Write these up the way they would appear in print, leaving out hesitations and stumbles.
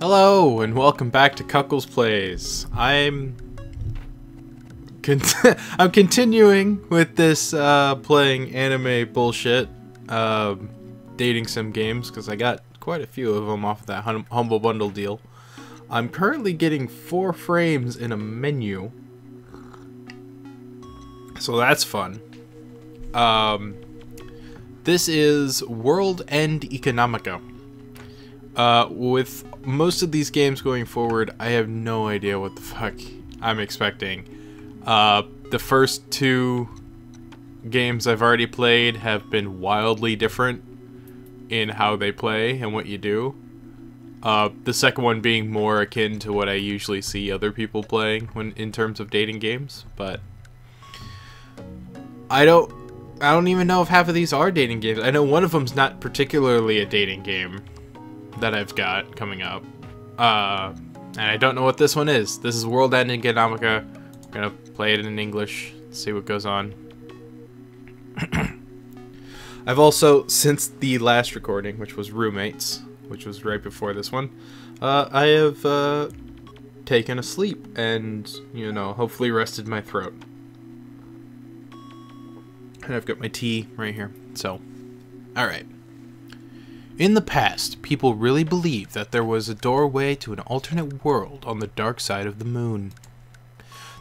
Hello, and welcome back to Kuckles Plays. I'm continuing with this playing anime bullshit, dating sim games, because I got quite a few of them off of that Humble Bundle deal. I'm currently getting 4 frames in a menu, so that's fun. This is World End Economica. With most of these games going forward, I have no idea what the fuck I'm expecting. The first 2 games I've already played have been wildly different in how they play and what you do. The second one being more akin to what I usually see other people playing when in terms of dating games, but I don't even know if half of these are dating games. I know one of them's not particularly a dating game that I've got coming up. And I don't know what this one is. This is World End Economica. I'm gonna play it in English, see what goes on. I've also, since the last recording, which was Roommates, which was right before this one, I have taken a sleep and, you know, hopefully rested my throat. And I've got my tea right here, so, alright. In the past, people really believed that there was a doorway to an alternate world on the dark side of the moon.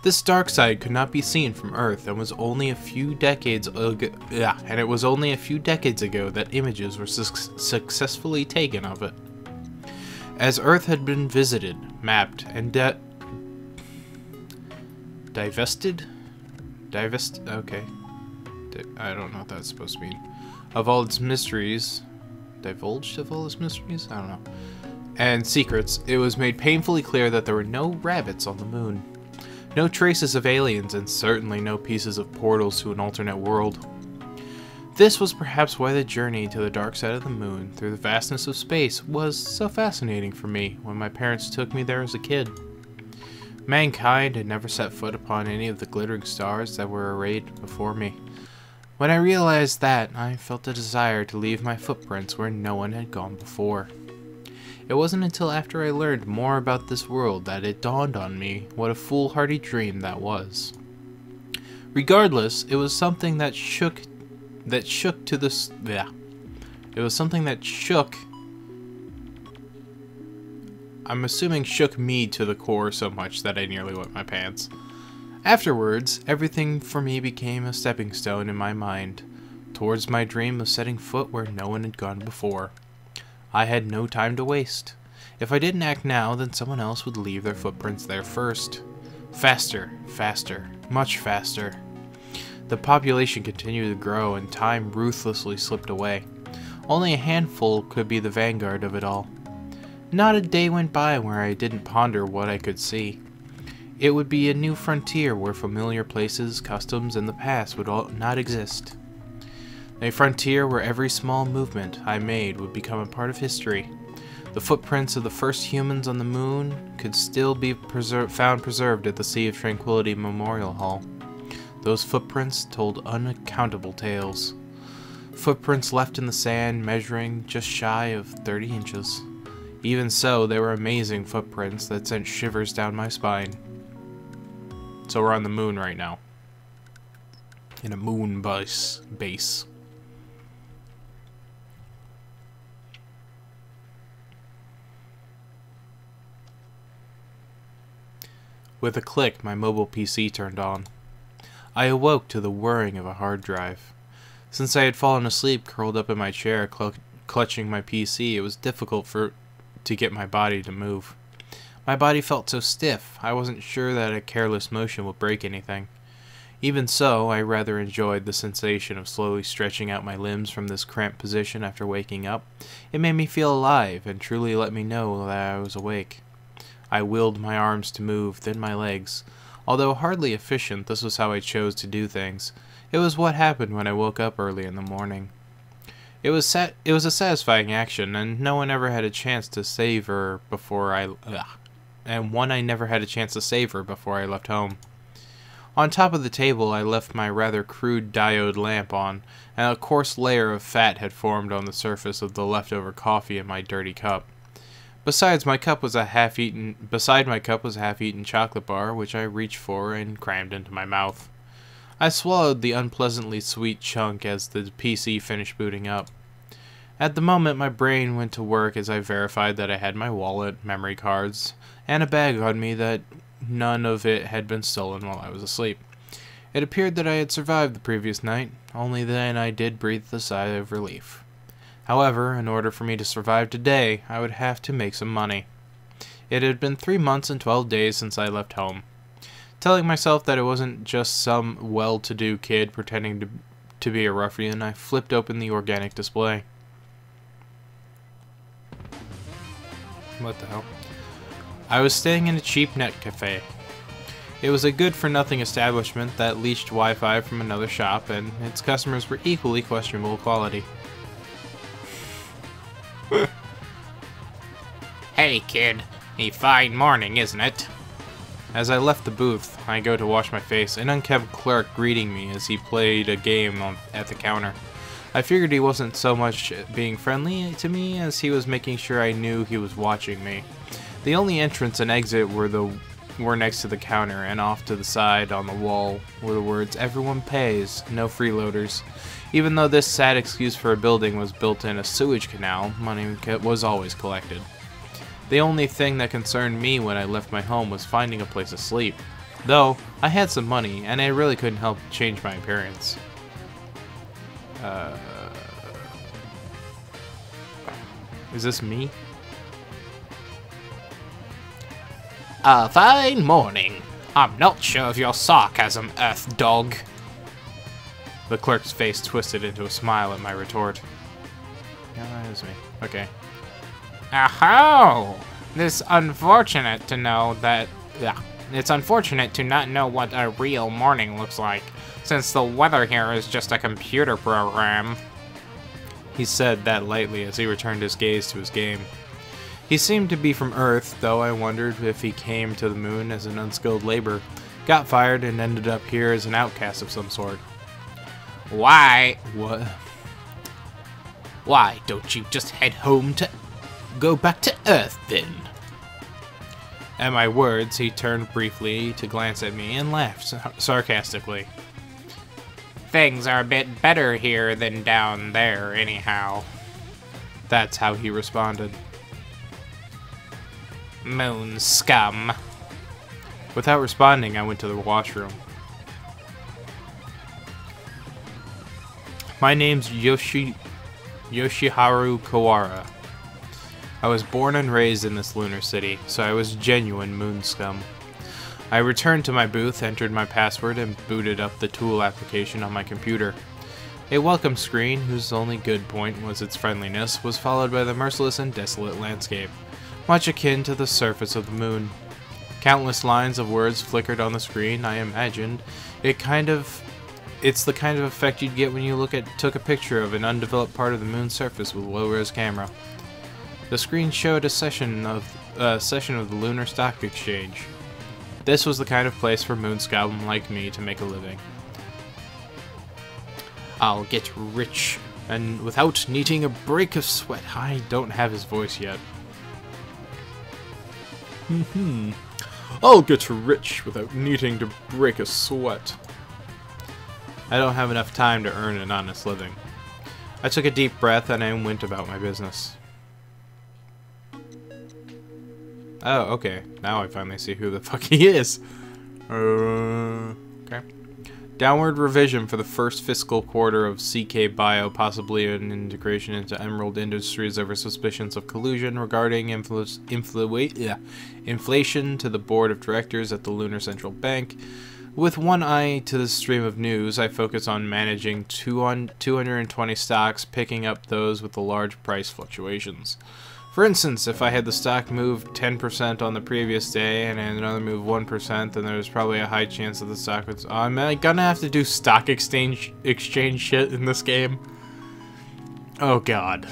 This dark side could not be seen from Earth and was only a few decades ago, that images were successfully taken of it. As Earth had been visited, mapped, and divested? Okay. I don't know what that's supposed to mean. Of all its mysteries... Divulged of all its mysteries? I don't know. And secrets, it was made painfully clear that there were no rabbits on the moon. No traces of aliens, and certainly no pieces of portals to an alternate world. This was perhaps why the journey to the dark side of the moon through the vastness of space was so fascinating for me when my parents took me there as a kid. Mankind had never set foot upon any of the glittering stars that were arrayed before me. When I realized that, I felt a desire to leave my footprints where no one had gone before. It wasn't until after I learned more about this world that it dawned on me what a foolhardy dream that was. Regardless, it was something that shook I'm assuming shook me to the core so much that I nearly wet my pants. Afterwards, everything for me became a stepping stone in my mind, towards my dream of setting foot where no one had gone before. I had no time to waste. If I didn't act now, then someone else would leave their footprints there first. Faster, faster, much faster. The population continued to grow, and time ruthlessly slipped away. Only a handful could be the vanguard of it all. Not a day went by where I didn't ponder what I could see. It would be a new frontier where familiar places, customs, and the past would all not exist. A frontier where every small movement I made would become a part of history. The footprints of the first humans on the moon could still be found preserved at the Sea of Tranquility Memorial Hall. Those footprints told unaccountable tales. Footprints left in the sand measuring just shy of 30 inches. Even so, they were amazing footprints that sent shivers down my spine. So we're on the moon right now. In a moon base. With a click, my mobile PC turned on. I awoke to the whirring of a hard drive. Since I had fallen asleep curled up in my chair clutching my PC, it was difficult to get my body to move. My body felt so stiff, I wasn't sure that a careless motion would break anything. Even so, I rather enjoyed the sensation of slowly stretching out my limbs from this cramped position after waking up. It made me feel alive, and truly let me know that I was awake. I willed my arms to move, then my legs. Although hardly efficient, this was how I chose to do things. It was what happened when I woke up early in the morning. It was a satisfying action, and no one ever had a chance to savor before I never had a chance to savor before I left home. On top of the table, I left my rather crude diode lamp on, and a coarse layer of fat had formed on the surface of the leftover coffee in my dirty cup. Beside my cup was a half-eaten chocolate bar, which I reached for and crammed into my mouth. I swallowed the unpleasantly sweet chunk as the PC finished booting up. At the moment, my brain went to work as I verified that I had my wallet, memory cards, and a bag on me, that none of it had been stolen while I was asleep. It appeared that I had survived the previous night, only then I did breathe a sigh of relief. However, in order for me to survive today, I would have to make some money. It had been 3 months and 12 days since I left home. Telling myself that it wasn't just some well-to-do kid pretending to be a ruffian, I flipped open the organic display. What the hell? I was staying in a cheap net cafe. It was a good-for-nothing establishment that leased Wi-Fi from another shop, and its customers were equally questionable quality. Hey kid, a fine morning, isn't it? As I left the booth, I go to wash my face, an unkempt clerk greeting me as he played a game at the counter. I figured he wasn't so much being friendly to me as he was making sure I knew he was watching me. The only entrance and exit were next to the counter, and off to the side on the wall were the words, "Everyone pays, no freeloaders." Even though this sad excuse for a building was built in a sewage canal, money was always collected. The only thing that concerned me when I left my home was finding a place to sleep. Though, I had some money, and I really couldn't help change my appearance. Is this me? A fine morning. I'm not sure of your sarcasm, Earth Dog. The clerk's face twisted into a smile at my retort. Yeah, that is me. Okay. Aho! It's unfortunate to not know what a real morning looks like, since the weather here is just a computer program. He said that lightly as he returned his gaze to his game. He seemed to be from Earth, though I wondered if he came to the moon as an unskilled labor, got fired, and ended up here as an outcast of some sort. Why? What? Why don't you just head home to... go back to Earth, then? At my words, he turned briefly to glance at me and laughed sarcastically. Things are a bit better here than down there, anyhow. That's how he responded. Moon scum. Without responding, I went to the washroom. My name's Yoshiharu Kawara. I was born and raised in this lunar city, so I was genuine moon scum. I returned to my booth, entered my password, and booted up the tool application on my computer. A welcome screen, whose only good point was its friendliness, was followed by the merciless and desolate landscape, much akin to the surface of the moon. Countless lines of words flickered on the screen. I imagined it's the kind of effect you'd get when you took a picture of an undeveloped part of the moon's surface with a low-res camera. The screen showed a session of the Lunar Stock Exchange. This was the kind of place for moon scum like me to make a living. I'll get rich, and without needing a break of sweat. I don't have his voice yet. I'll get rich without needing to break a sweat. I don't have enough time to earn an honest living. I took a deep breath and I went about my business. Oh, okay. Now I finally see who the fuck he is. Okay. Downward revision for the first fiscal quarter of CK Bio, possibly an integration into Emerald Industries over suspicions of collusion regarding inflation to the board of directors at the Lunar Central Bank. With one eye to the stream of news, I focus on managing 220 stocks, picking up those with the large price fluctuations. For instance, if I had the stock move 10% on the previous day and another move 1%, then there's probably a high chance that the stock would... am I gonna have to do stock exchange shit in this game? Oh god.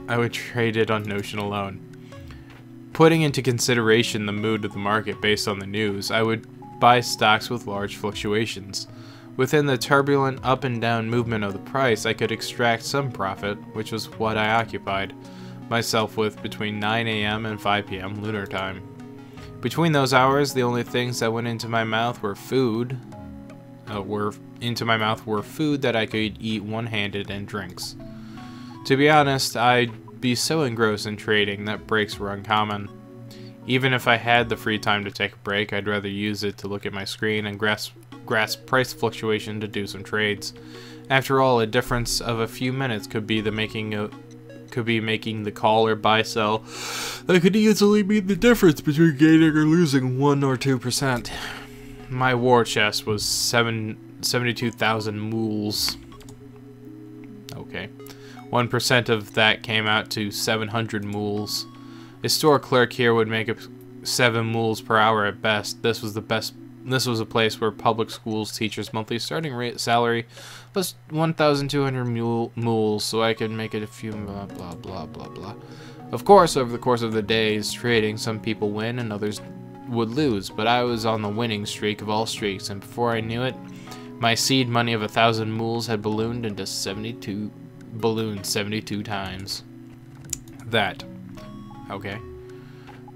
I would trade it on notion alone. Putting into consideration the mood of the market based on the news, I would buy stocks with large fluctuations. Within the turbulent up and down movement of the price, I could extract some profit, which was what I occupied. myself with between 9 a.m. and 5 p.m. lunar time. Between those hours, the only things that went into my mouth were food. Were food that I could eat one-handed and drinks. To be honest, I'd be so engrossed in trading that breaks were uncommon. Even if I had the free time to take a break, I'd rather use it to look at my screen and grasp price fluctuation to do some trades. After all, a difference of a few minutes could be making the call or buy sell that could easily mean the difference between gaining or losing 1 or 2%. My war chest was 72,000 mools. Okay. 1% of that came out to 700 mools. A store clerk here would make up 7 mools per hour at best. This was a place where public schools teachers' monthly starting salary was 1,200 mools, so I could make it a few blah blah blah blah blah. Of course, over the course of the day's trading, some people win and others would lose, but I was on the winning streak of all streaks, and before I knew it, my seed money of 1,000 mools had ballooned 72 times. That. Okay.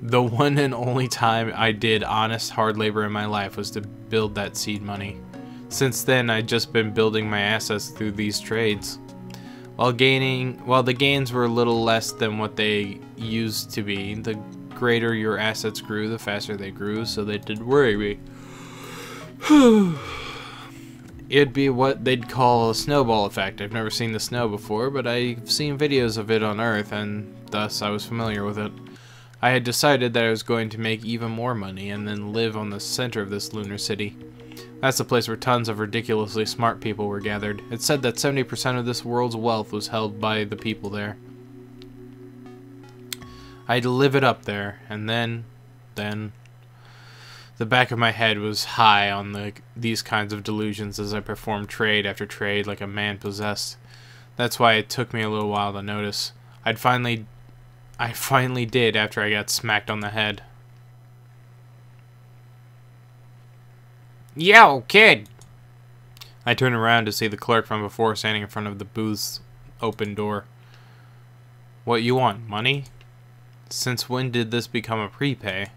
The one and only time I did honest hard labor in my life was to build that seed money. Since then, I'd just been building my assets through these trades. While the gains were a little less than what they used to be, the greater your assets grew, the faster they grew, so they did worry me. It'd be what they'd call a snowball effect. I've never seen the snow before, but I've seen videos of it on Earth, and thus I was familiar with it. I had decided that I was going to make even more money and then live on the center of this lunar city. That's the place where tons of ridiculously smart people were gathered. It's said that 70% of this world's wealth was held by the people there. I'd live it up there, and then the back of my head was high on these kinds of delusions as I performed trade after trade like a man possessed. That's why it took me a little while to notice. I finally did after I got smacked on the head. Yo, kid! I turned around to see the clerk from before standing in front of the booth's open door. What you want, money? Since when did this become a prepay?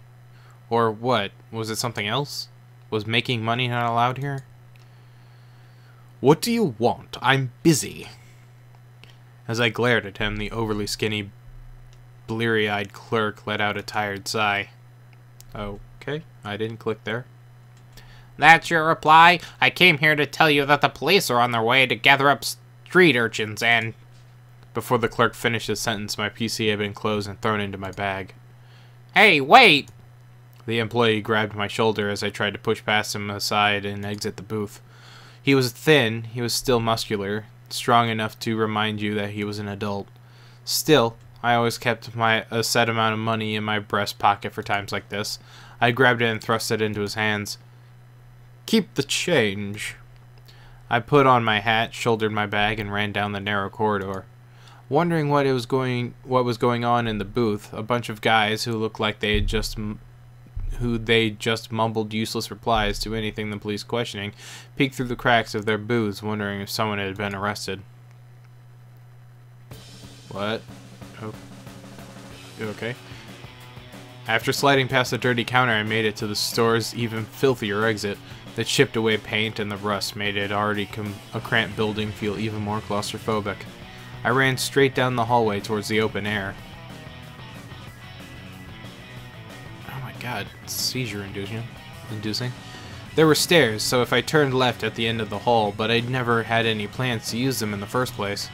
Or what? Was it something else? Was making money not allowed here? What do you want? I'm busy. As I glared at him, the overly skinny, bleary-eyed clerk let out a tired sigh. Okay, I didn't click there. That's your reply? I came here to tell you that the police are on their way to gather up street urchins and... Before the clerk finished his sentence, my PC had been closed and thrown into my bag. Hey, wait! The employee grabbed my shoulder as I tried to push past him aside and exit the booth. He was thin, he was still muscular, strong enough to remind you that he was an adult. Still, I always kept a set amount of money in my breast pocket for times like this. I grabbed it and thrust it into his hands. Keep the change. I put on my hat, shouldered my bag, and ran down the narrow corridor. Wondering what was going on in the booth, a bunch of guys who looked like they just mumbled useless replies to anything the police questioning, peeked through the cracks of their booths, wondering if someone had been arrested. What? Oh. Okay. After sliding past the dirty counter, I made it to the store's even filthier exit. The chipped away paint and the rust made it already a cramped building feel even more claustrophobic. I ran straight down the hallway towards the open air. Oh my god, it's seizure-inducing. There were stairs, so if I turned left at the end of the hall, but I'd never had any plans to use them in the first place.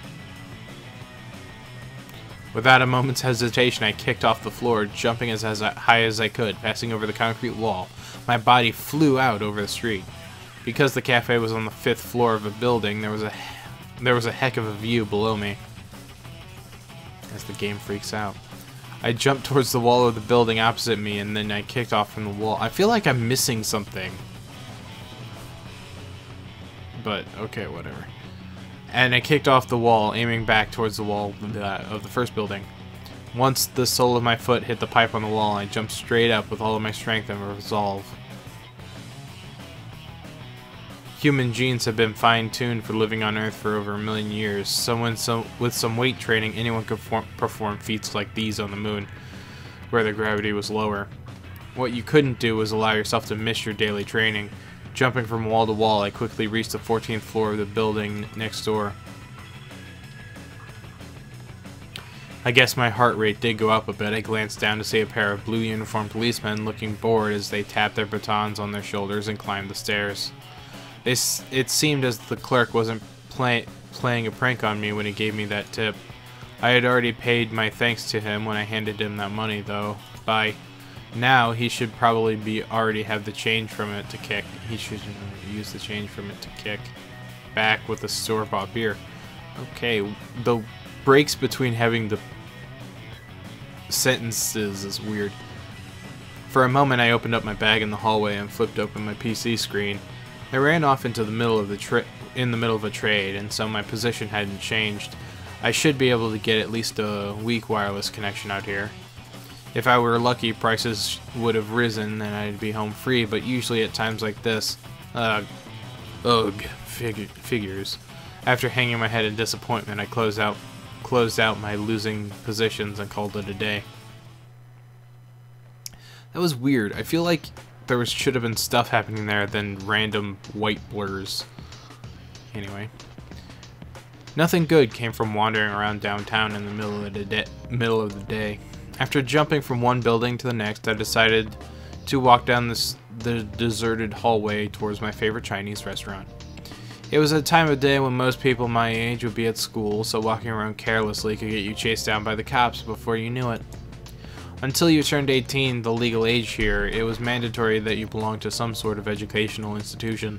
Without a moment's hesitation, I kicked off the floor, jumping as high as I could, passing over the concrete wall. My body flew out over the street. Because the cafe was on the 5th floor of a building, there was a heck of a view below me. As the game freaks out. I jumped towards the wall of the building opposite me, and then I kicked off from the wall. I feel like I'm missing something. But, okay, whatever. And I kicked off the wall, aiming back towards the wall of the first building. Once the sole of my foot hit the pipe on the wall, I jumped straight up with all of my strength and resolve. Human genes have been fine-tuned for living on Earth for over 1,000,000 years, so with some weight training, anyone could perform feats like these on the moon, where the gravity was lower. What you couldn't do was allow yourself to miss your daily training. Jumping from wall to wall, I quickly reached the 14th floor of the building next door. I guess my heart rate did go up a bit. I glanced down to see a pair of blue uniformed policemen looking bored as they tapped their batons on their shoulders and climbed the stairs. It seemed as the clerk wasn't playing a prank on me when he gave me that tip. I had already paid my thanks to him when I handed him that money, though. By now, he should probably already have the change from it to kick. He should use the change from it to kick back with a store-bought beer. Okay, the breaks between having the sentences is weird. For a moment, I opened up my bag in the hallway and flipped open my PC screen. I ran off into the middle of a trade, and so my position hadn't changed. I should be able to get at least a weak wireless connection out here. If I were lucky, prices would have risen and I'd be home free, but usually at times like this, figures. After hanging my head in disappointment, I closed out my losing positions and called it a day. That was weird. I feel like there should have been stuff happening there than random white blurs. Anyway. Nothing good came from wandering around downtown in the middle of the day. After jumping from one building to the next, I decided to walk down the deserted hallway towards my favorite Chinese restaurant. It was a time of day when most people my age would be at school, so walking around carelessly could get you chased down by the cops before you knew it. Until you turned 18, the legal age here, it was mandatory that you belonged to some sort of educational institution.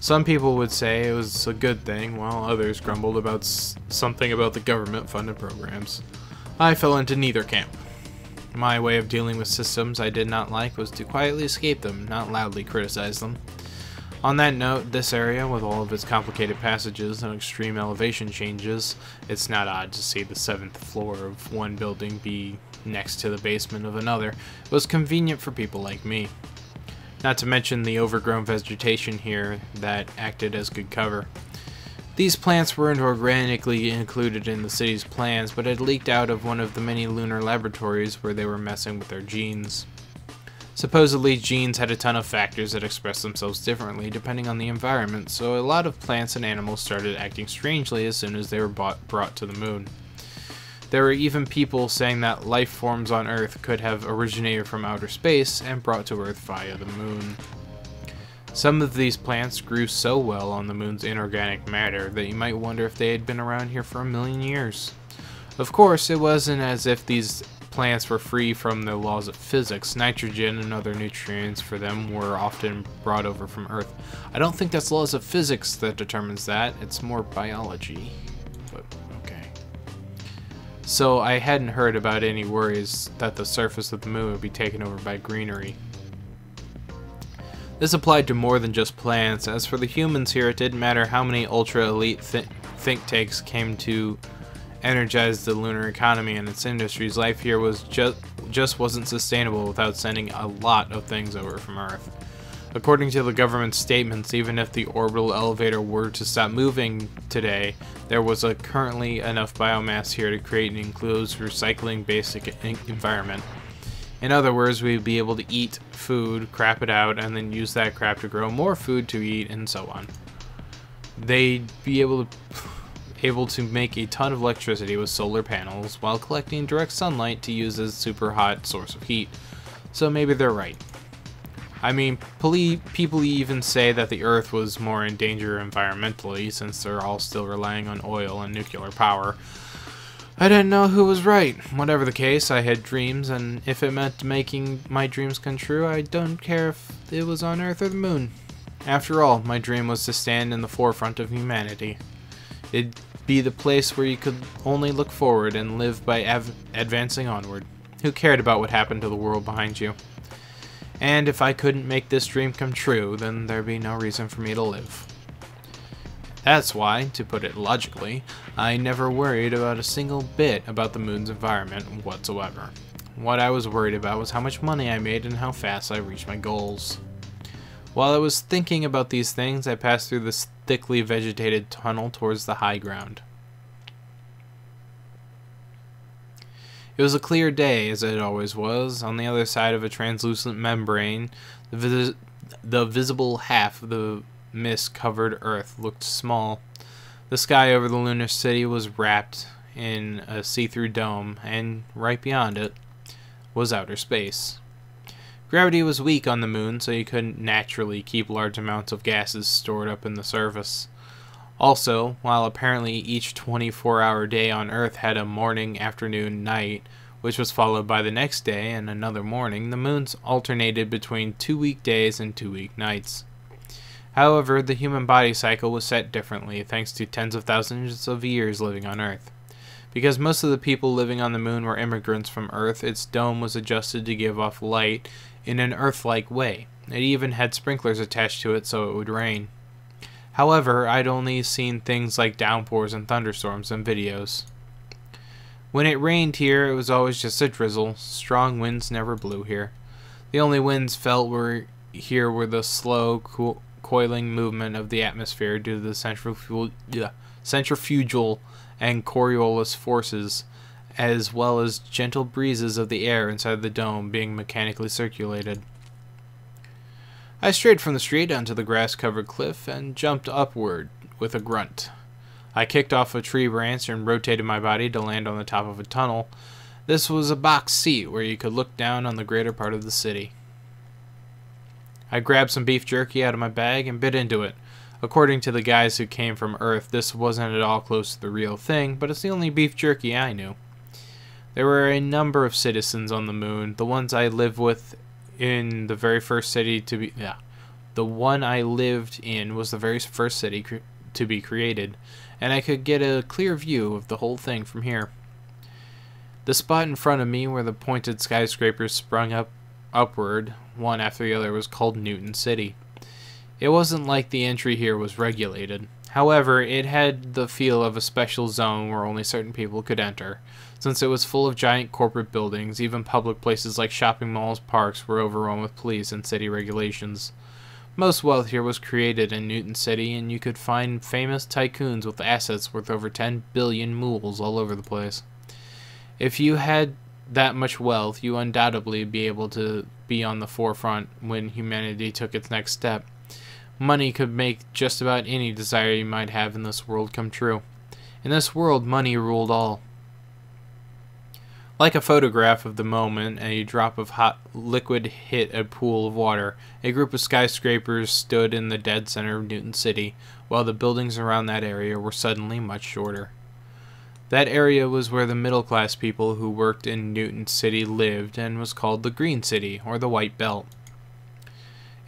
Some people would say it was a good thing, while others grumbled about something about the government-funded programs. I fell into neither camp. My way of dealing with systems I did not like was to quietly escape them, not loudly criticize them. On that note, this area, with all of its complicated passages and extreme elevation changes, it's not odd to see the 7th floor of one building be next to the basement of another, was convenient for people like me. Not to mention the overgrown vegetation here that acted as good cover. These plants weren't organically included in the city's plans, but had leaked out of one of the many lunar laboratories where they were messing with their genes. Supposedly, genes had a ton of factors that expressed themselves differently depending on the environment, so a lot of plants and animals started acting strangely as soon as they were brought to the moon. There were even people saying that life forms on Earth could have originated from outer space and brought to Earth via the moon. Some of these plants grew so well on the moon's inorganic matter that you might wonder if they had been around here for 1,000,000 years. Of course, it wasn't as if these plants were free from the laws of physics. Nitrogen and other nutrients for them were often brought over from Earth. I don't think that's laws of physics that determines that. It's more biology. But, okay. So I hadn't heard about any worries that the surface of the moon would be taken over by greenery. This applied to more than just plants. As for the humans here, it didn't matter how many ultra-elite think tanks came to energize the lunar economy and its industries. Life here was just wasn't sustainable without sending a lot of things over from Earth. According to the government statements, even if the orbital elevator were to stop moving today, there was currently enough biomass here to create an enclosed, recycling basic environment. In other words, we'd be able to eat food, crap it out, and then use that crap to grow more food to eat, and so on. They'd be able to make a ton of electricity with solar panels while collecting direct sunlight to use as a super hot source of heat. So maybe they're right. I mean, people even say that the Earth was more in danger environmentally since they're all still relying on oil and nuclear power. I didn't know who was right. Whatever the case, I had dreams, and if it meant making my dreams come true, I don't care if it was on Earth or the moon. After all, my dream was to stand in the forefront of humanity. It'd be the place where you could only look forward and live by advancing onward. Who cared about what happened to the world behind you? And if I couldn't make this dream come true, then there'd be no reason for me to live. That's why, to put it logically, I never worried about a single bit about the moon's environment whatsoever. What I was worried about was how much money I made and how fast I reached my goals. While I was thinking about these things, I passed through this thickly vegetated tunnel towards the high ground. It was a clear day, as it always was. On the other side of a translucent membrane, the visible half of the mist-covered earth looked small. The sky over the lunar city was wrapped in a see-through dome, and right beyond it was outer space. Gravity was weak on the moon, so you couldn't naturally keep large amounts of gases stored up in the surface. Also, while apparently each 24-hour day on Earth had a morning, afternoon, night, which was followed by the next day and another morning, the moons alternated between 2-week days and 2-week nights. However, the human body cycle was set differently, thanks to tens of thousands of years living on Earth. Because most of the people living on the moon were immigrants from Earth, its dome was adjusted to give off light in an Earth-like way. It even had sprinklers attached to it so it would rain. However, I'd only seen things like downpours and thunderstorms in videos. When it rained here, it was always just a drizzle. Strong winds never blew here. The only winds felt were the slow, coiling movement of the atmosphere due to the centrifugal and Coriolis forces, as well as gentle breezes of the air inside the dome being mechanically circulated. I strayed from the street onto the grass-covered cliff and jumped upward with a grunt. I kicked off a tree branch and rotated my body to land on the top of a tunnel. This was a box seat where you could look down on the greater part of the city. I grabbed some beef jerky out of my bag and bit into it. According to the guys who came from Earth, this wasn't at all close to the real thing, but it's the only beef jerky I knew. There were a number of citizens on the moon. The ones I lived with in the very first city to be... The one I lived in was the very first city to be created, and I could get a clear view of the whole thing from here. The spot in front of me where the pointed skyscrapers sprung upward, one after the other, was called Newton City. It wasn't like the entry here was regulated. However, it had the feel of a special zone where only certain people could enter. Since it was full of giant corporate buildings, even public places like shopping malls, parks were overrun with police and city regulations. Most wealth here was created in Newton City, and you could find famous tycoons with assets worth over 10 billion mools all over the place. If you had that much wealth, you undoubtedly be able to be on the forefront when humanity took its next step. Money could make just about any desire you might have in this world come true. In this world, money ruled all. Like a photograph of the moment, a drop of hot liquid hit a pool of water. A group of skyscrapers stood in the dead center of Newton City, while the buildings around that area were suddenly much shorter. That area was where the middle-class people who worked in Newton City lived, and was called the Green City, or the White Belt.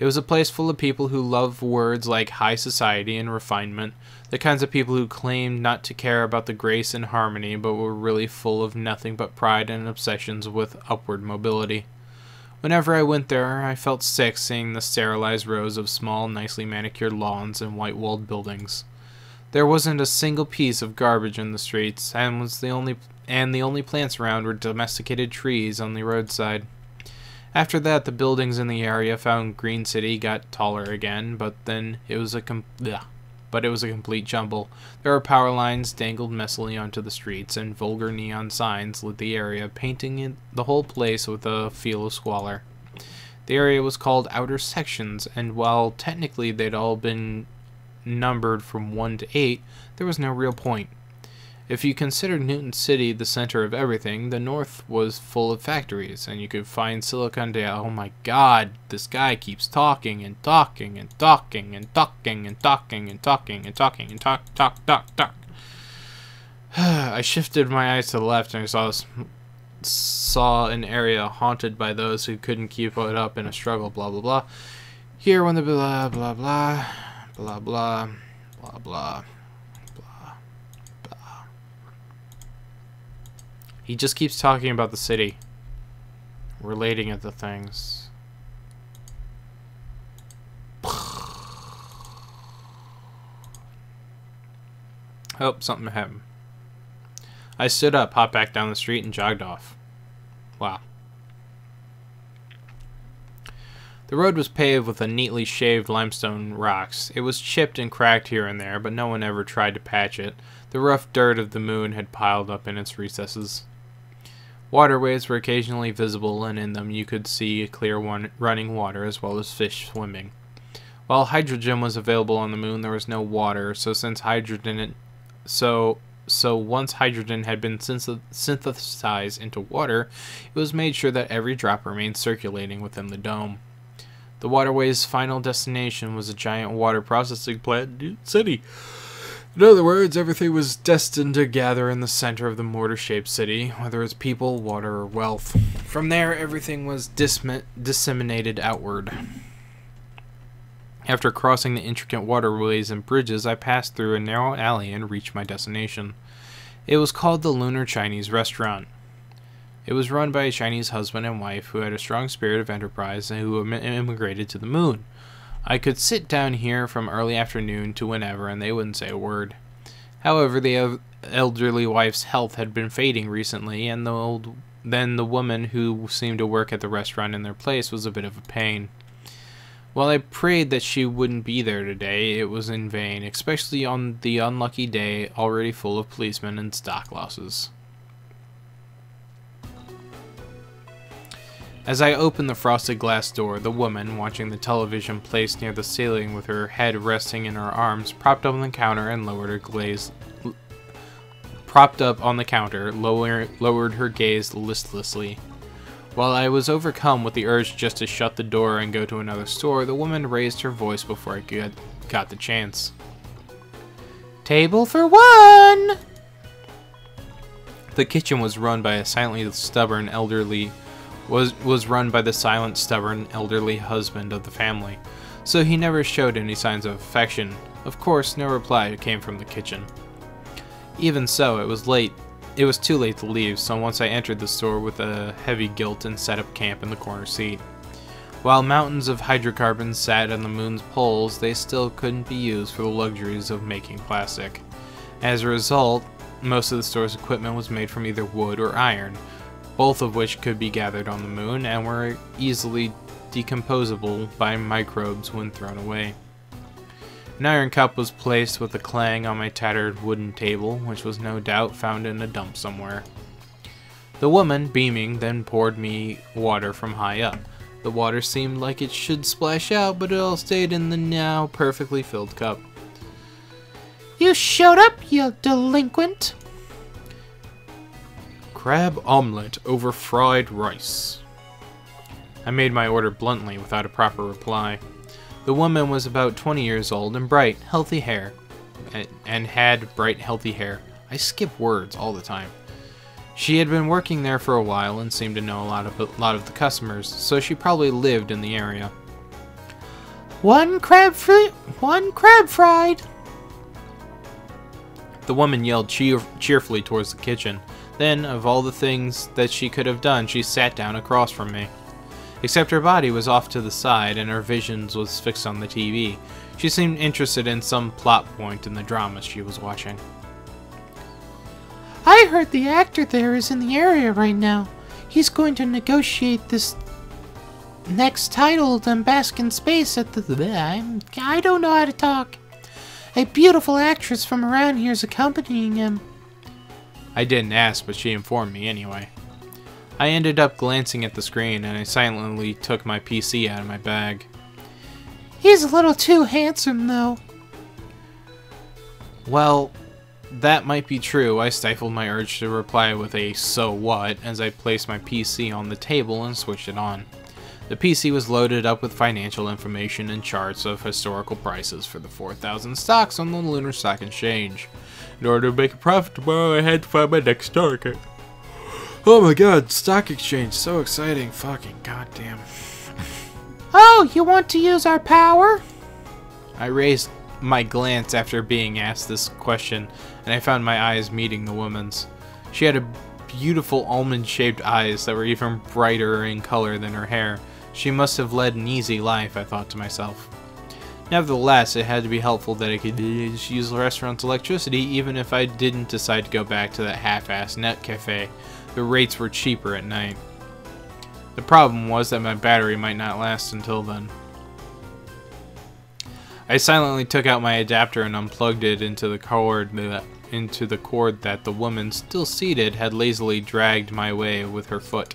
It was a place full of people who loved words like high society and refinement, the kinds of people who claimed not to care about the grace and harmony, but were really full of nothing but pride and obsessions with upward mobility. Whenever I went there, I felt sick seeing the sterilized rows of small, nicely manicured lawns and white-walled buildings. There wasn't a single piece of garbage in the streets, and the only plants around were domesticated trees on the roadside. After that, the buildings in the area found Green City got taller again, but it was a complete jumble. There were power lines dangled messily onto the streets, and vulgar neon signs lit the area, painting the whole place with a feel of squalor. The area was called Outer Sections, and while technically they'd all been numbered from 1 to 8, there was no real point. If you considered Newton City the center of everything, the north was full of factories, and you could find Silicon Dale. Oh my god, this guy keeps talking and talking and talking and talking and talking and talking and talking and talk. I shifted my eyes to the left and I saw an area haunted by those who couldn't keep it up in a struggle, blah blah blah. Here when the blah blah blah blah blah blah blah. He just keeps talking about the city, relating it to things. Oh, something happened. I stood up, hopped back down the street, and jogged off. Wow. The road was paved with a neatly shaved limestone rocks. It was chipped and cracked here and there, but no one ever tried to patch it. The rough dirt of the moon had piled up in its recesses. Waterways were occasionally visible, and in them you could see clear running water as well as fish swimming. While hydrogen was available on the moon, there was no water, so once hydrogen had been synthesized into water, it was made sure that every drop remained circulating within the dome. The waterway's final destination was a giant water processing plant city. In other words, everything was destined to gather in the center of the mortar-shaped city, whether it's people, water, or wealth. From there, everything was disseminated outward. After crossing the intricate waterways and bridges, I passed through a narrow alley and reached my destination. It was called the Lunar Chinese Restaurant. It was run by a Chinese husband and wife who had a strong spirit of enterprise and who immigrated to the moon. I could sit down here from early afternoon to whenever, and they wouldn't say a word. However, the elderly wife's health had been fading recently, and the woman who seemed to work at the restaurant in their place was a bit of a pain. While I prayed that she wouldn't be there today, it was in vain, especially on the unlucky day already full of policemen and stock losses. As I opened the frosted glass door, the woman, watching the television placed near the ceiling with her head resting in her arms, propped up on the counter, lowered her gaze listlessly. While I was overcome with the urge just to shut the door and go to another store, the woman raised her voice before I got the chance. "Table for one!" The kitchen was run by the silent, stubborn elderly husband of the family, so he never showed any signs of affection. Of course, no reply came from the kitchen. Even so, it was too late to leave, so once I entered the store with a heavy guilt and set up camp in the corner seat. While mountains of hydrocarbons sat on the moon's poles, they still couldn't be used for the luxuries of making plastic. As a result, most of the store's equipment was made from either wood or iron, both of which could be gathered on the moon and were easily decomposable by microbes when thrown away. An iron cup was placed with a clang on my tattered wooden table, which was no doubt found in a dump somewhere. The woman, beaming, then poured me water from high up. The water seemed like it should splash out, but it all stayed in the now perfectly filled cup. "You showed up, you delinquent!" "Crab omelet over fried rice." I made my order bluntly, without a proper reply. The woman was about 20 years old and bright, healthy hair, and had bright, healthy hair. I skip words all the time. She had been working there for a while and seemed to know a lot of the customers, so she probably lived in the area. One crab fried." The woman yelled cheerfully towards the kitchen. Then, of all the things that she could have done, she sat down across from me. Except her body was off to the side and her visions was fixed on the TV. She seemed interested in some plot point in the drama she was watching. "I heard the actor there is in the area right now. He's going to negotiate this next title and bask in space at the... I don't know how to talk. A beautiful actress from around here is accompanying him." I didn't ask, but she informed me anyway. I ended up glancing at the screen, and I silently took my PC out of my bag. "He's a little too handsome, though." Well, that might be true. I stifled my urge to reply with a "so what" as I placed my PC on the table and switched it on. The PC was loaded up with financial information and charts of historical prices for the 4,000 stocks on the Lunar Stock Exchange. In order to make a profit tomorrow, I had to find my next target. Oh my god, stock exchange, so exciting. Fucking goddamn. "Oh, you want to use our power?" I raised my glance after being asked this question, and I found my eyes meeting the woman's. She had beautiful almond-shaped eyes that were even brighter in color than her hair. She must have led an easy life, I thought to myself. Nevertheless, it had to be helpful that I could use the restaurant's electricity even if I didn't decide to go back to that half-assed net cafe. The rates were cheaper at night. The problem was that my battery might not last until then. I silently took out my adapter and unplugged it into the cord that the woman, still seated, had lazily dragged my way with her foot.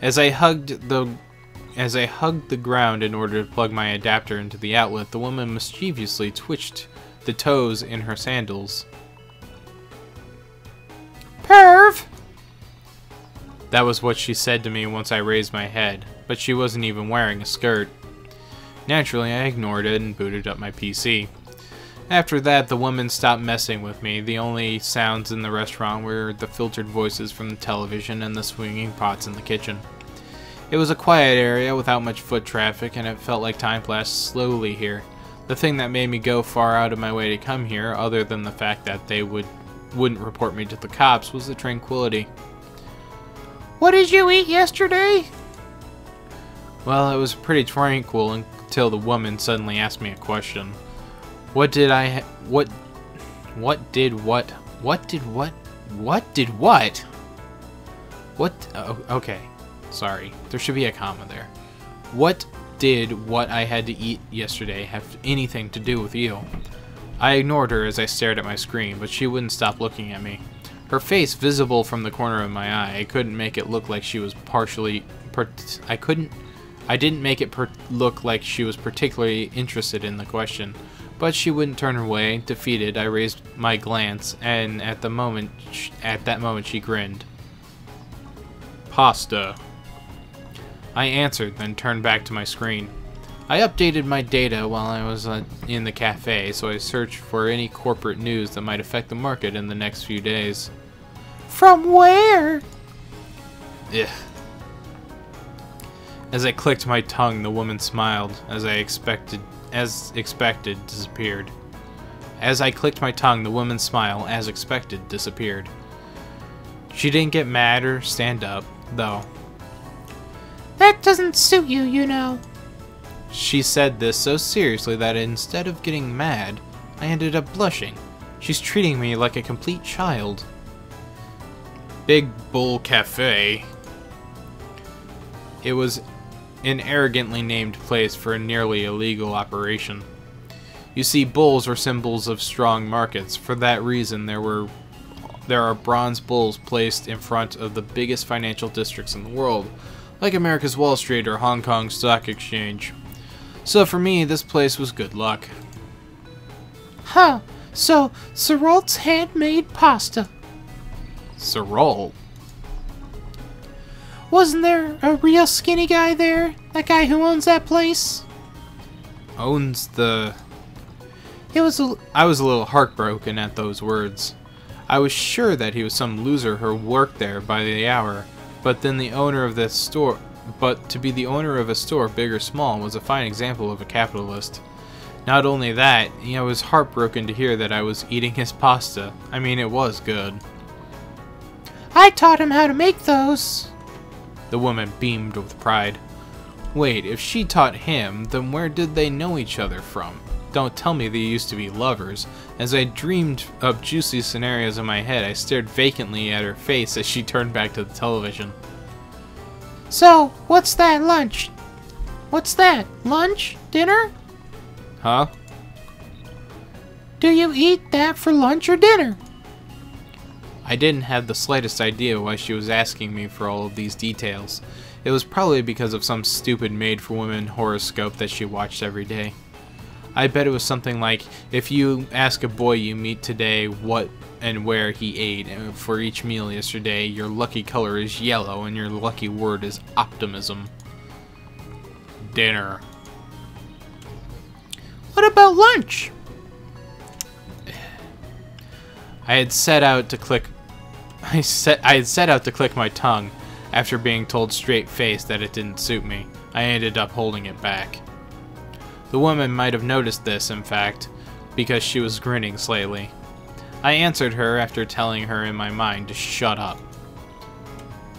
As I hugged the ground in order to plug my adapter into the outlet, the woman mischievously twitched the toes in her sandals. "Perv!" That was what she said to me once I raised my head, but she wasn't even wearing a skirt. Naturally, I ignored it and booted up my PC. After that, the woman stopped messing with me. The only sounds in the restaurant were the filtered voices from the television and the swinging pots in the kitchen. It was a quiet area without much foot traffic, and it felt like time passed slowly here. The thing that made me go far out of my way to come here, other than the fact that they wouldn't report me to the cops, was the tranquility. "What did you eat yesterday?" Well, it was pretty tranquil until the woman suddenly asked me a question. What did what? Oh, okay. Sorry. There should be a comma there. What did what I had to eat yesterday have anything to do with you? I ignored her as I stared at my screen, but she wouldn't stop looking at me. Her face visible from the corner of my eye, I couldn't make it look like she was look like she was particularly interested in the question. But she wouldn't turn her way. Defeated, I raised my glance, and at that moment she grinned. "Pasta." I answered, then turned back to my screen. I updated my data while I was in the cafe, so I searched for any corporate news that might affect the market in the next few days. "From where?" Ugh. As I clicked my tongue, the woman smiled, as expected, disappeared. As I clicked my tongue, the woman's smile, as expected, disappeared. She didn't get mad or stand up, though. "That doesn't suit you, you know." She said this so seriously that instead of getting mad, I ended up blushing. She's treating me like a complete child. Big Bull Cafe. It was an arrogantly named place for a nearly illegal operation. You see, bulls were symbols of strong markets. For that reason, there are bronze bulls placed in front of the biggest financial districts in the world, like America's Wall Street or Hong Kong Stock Exchange. So for me, this place was good luck. "Huh, so Sirolt's handmade pasta." Sirol? "Wasn't there a real skinny guy there? That guy who owns that place?" Owns the... I was a little heartbroken at those words. I was sure that he was some loser who worked there by the hour, but to be the owner of a store, big or small, was a fine example of a capitalist. Not only that, I was heartbroken to hear that I was eating his pasta. I mean, it was good. "I taught him how to make those." The woman beamed with pride. Wait, if she taught him, then where did they know each other from? Don't tell me they used to be lovers. As I dreamed up juicy scenarios in my head, I stared vacantly at her face as she turned back to the television. "So, what's that lunch? What's that? Lunch? Dinner?" "Huh?" "Do you eat that for lunch or dinner?" I didn't have the slightest idea why she was asking me for all of these details. It was probably because of some stupid made-for-women horoscope that she watched every day. I bet it was something like, if you ask a boy you meet today what and where he ate for each meal yesterday, your lucky color is yellow and your lucky word is optimism. Dinner. "What about lunch?" I had set out to click my tongue after being told straight-faced that it didn't suit me. I ended up holding it back. The woman might have noticed this, in fact, because she was grinning slightly. I answered her after telling her in my mind to shut up.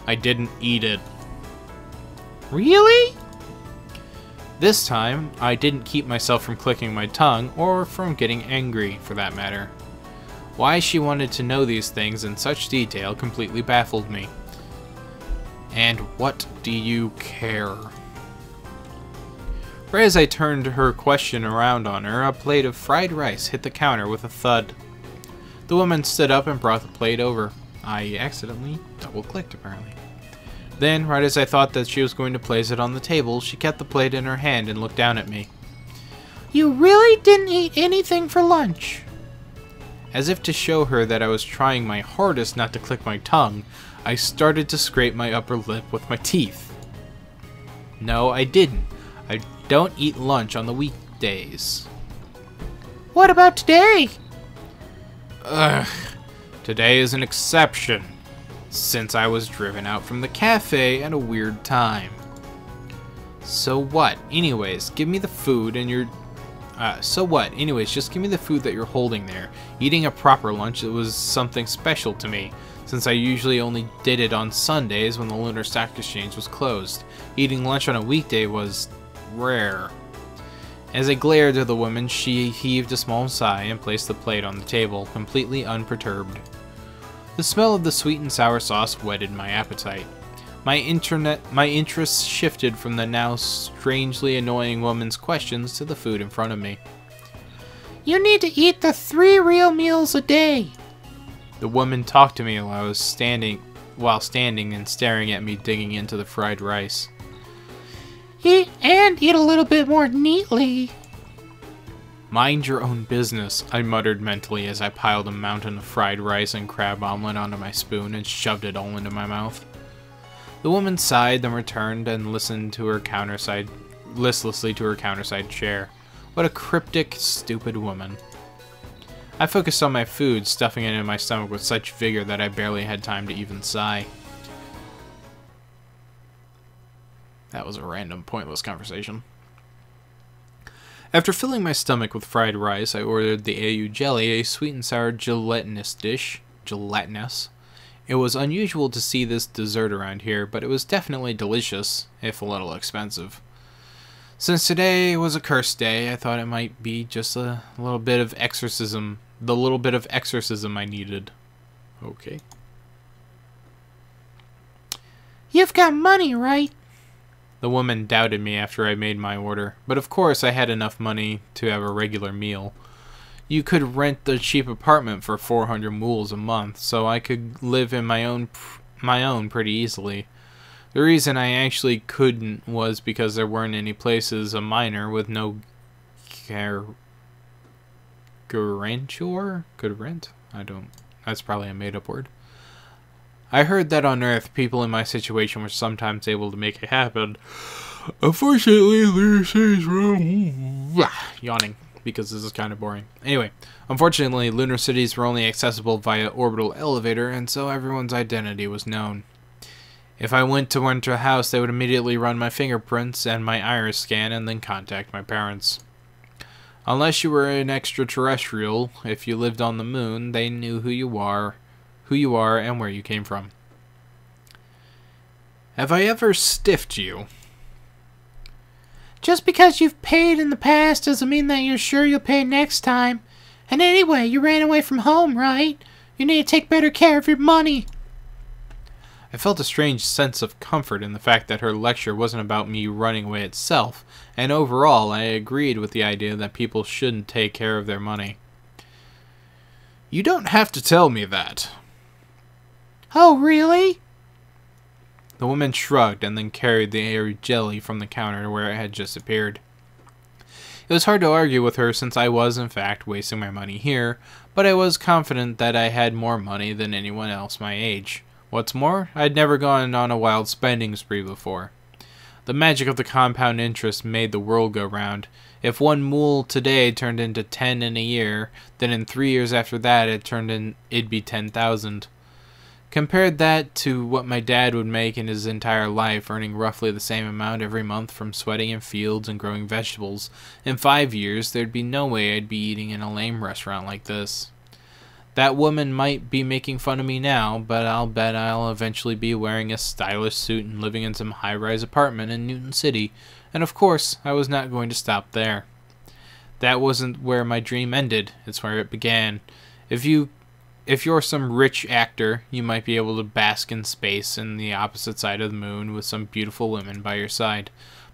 "I didn't eat it." "Really?" This time, I didn't keep myself from clicking my tongue, or from getting angry, for that matter. Why she wanted to know these things in such detail completely baffled me. And what do you care? Right as I turned her question around on her, a plate of fried rice hit the counter with a thud. The woman stood up and brought the plate over. I accidentally double-clicked, apparently. Then, right as I thought that she was going to place it on the table, she kept the plate in her hand and looked down at me. You really didn't eat anything for lunch? As if to show her that I was trying my hardest not to click my tongue, I started to scrape my upper lip with my teeth. No, I didn't. I don't eat lunch on the weekdays. What about today? Ugh. Today is an exception, since I was driven out from the cafe at a weird time. So what? Anyways, give me the food and your... so what? Anyways, just give me the food that you're holding there. Eating a proper lunch, it was something special to me, since I usually only did it on Sundays when the Lunar Stock Exchange was closed. Eating lunch on a weekday was rare. As I glared at the woman, she heaved a small sigh and placed the plate on the table, completely unperturbed. The smell of the sweet and sour sauce whetted my appetite. My interest shifted from the now strangely annoying woman's questions to the food in front of me. You need to eat the 3 real meals a day. The woman talked to me while standing and staring at me digging into the fried rice. Eat a little bit more neatly. Mind your own business, I muttered mentally as I piled a mountain of fried rice and crab omelet onto my spoon and shoved it all into my mouth. The woman sighed, then returned and listened to her listlessly to her counterside chair. What a cryptic, stupid woman. I focused on my food, stuffing it in my stomach with such vigor that I barely had time to even sigh. That was a random, pointless conversation. After filling my stomach with fried rice, I ordered the AU jelly, a sweet and sour gelatinous dish. Gelatinous. It was unusual to see this dessert around here, but it was definitely delicious, if a little expensive. Since today was a cursed day, I thought it might be just a little bit of exorcism. The little bit of exorcism I needed. Okay. You've got money, right? The woman doubted me after I made my order, but of course I had enough money to have a regular meal. You could rent the cheap apartment for 400 mools a month, so I could live in my own pretty easily. The reason I actually couldn't was because there weren't any places a minor with no guarantor could rent. That's probably a made-up word. I heard that on Earth, people in my situation were sometimes able to make it happen. Unfortunately, Lunar Cities were yawning, because this is kind of boring. Anyway, unfortunately, Lunar Cities were only accessible via orbital elevator, and so everyone's identity was known. If I went to rent a house, they would immediately run my fingerprints and my iris scan and then contact my parents. Unless you were an extraterrestrial, if you lived on the moon, they knew who you are and where you came from. Have I ever stiffed you? Just because you've paid in the past doesn't mean that you're sure you'll pay next time. And anyway, you ran away from home, right? You need to take better care of your money. I felt a strange sense of comfort in the fact that her lecture wasn't about me running away itself, and overall I agreed with the idea that people shouldn't take care of their money. You don't have to tell me that. Oh, really? The woman shrugged and then carried the airy jelly from the counter to where it had just appeared. It was hard to argue with her since I was, in fact, wasting my money here, but I was confident that I had more money than anyone else my age. What's more, I'd never gone on a wild spending spree before. The magic of the compound interest made the world go round. If 1 mool today turned into 10 in a year, then in 3 years after that it'd be 10,000. Compared that to what my dad would make in his entire life, earning roughly the same amount every month from sweating in fields and growing vegetables, in 5 years there'd be no way I'd be eating in a lame restaurant like this. That woman might be making fun of me now, but I'll bet I'll eventually be wearing a stylish suit and living in some high-rise apartment in Newton City, and of course, I was not going to stop there. That wasn't where my dream ended, it's where it began. If if you're some rich actor, you might be able to bask in space in the opposite side of the moon with some beautiful women by your side.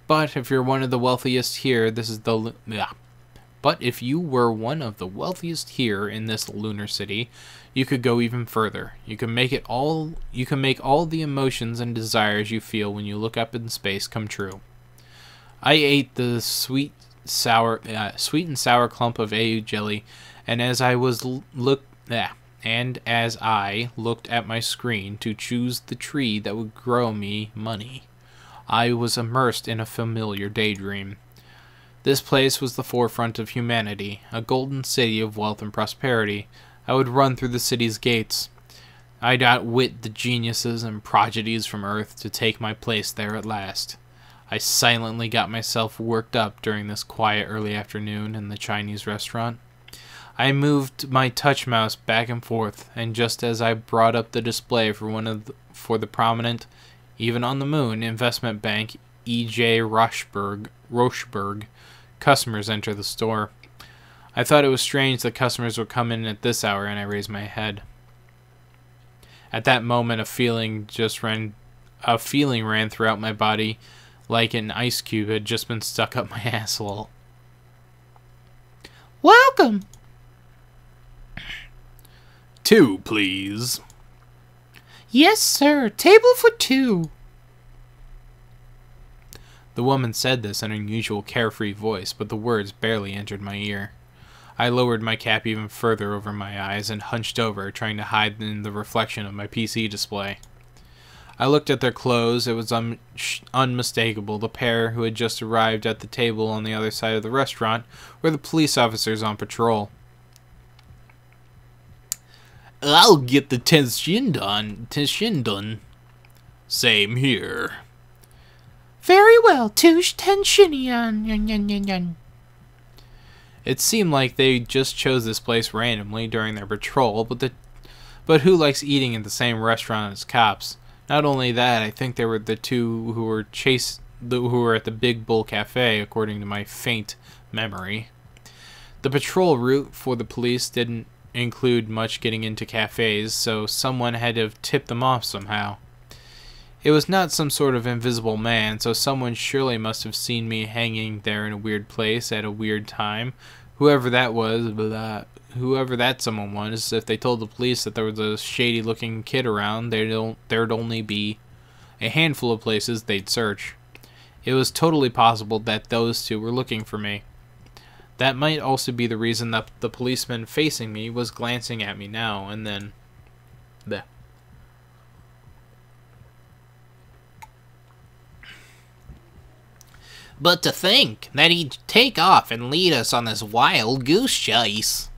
But if you're one of the wealthiest here, But if you were one of the wealthiest here in this lunar city, you could go even further. You can make all the emotions and desires you feel when you look up in space come true. I ate the sweet and sour clump of AU jelly, and as I looked at my screen to choose the tree that would grow me money, I was immersed in a familiar daydream. This place was the forefront of humanity, a golden city of wealth and prosperity. I would run through the city's gates. I'd outwit the geniuses and prodigies from Earth to take my place there at last. I silently got myself worked up during this quiet early afternoon in the Chinese restaurant. I moved my touch mouse back and forth, and just as I brought up the display for the prominent, even on the moon, investment bank E.J. Rochberg, customers enter the store. I thought it was strange that customers would come in at this hour, and I raised my head. At that moment, a feeling ran throughout my body, like an ice cube had just been stuck up my asshole. Welcome! 2, please. Yes, sir. Table for 2. The woman said this in an unusual carefree voice, but the words barely entered my ear. I lowered my cap even further over my eyes and hunched over, trying to hide in the reflection of my PC display. I looked at their clothes. It was unmistakable. The pair who had just arrived at the table on the other side of the restaurant were the police officers on patrol. I'll get the tension done. Same here. Very well, touche tensionian. It seemed like they just chose this place randomly during their patrol, but who likes eating at the same restaurant as cops? Not only that, I think they were the two who were at the Big Bull Cafe, according to my faint memory. The patrol route for the police didn't include much getting into cafes, so someone had to have tipped them off somehow. It was not some sort of invisible man, so someone surely must have seen me hanging there in a weird place at a weird time. Whoever that someone was, if they told the police that there was a shady-looking kid around, there'd only be a handful of places they'd search. It was totally possible that those two were looking for me. That might also be the reason that the policeman facing me was glancing at me now and then. Bleh. But to think that he'd take off and lead us on this wild goose chase.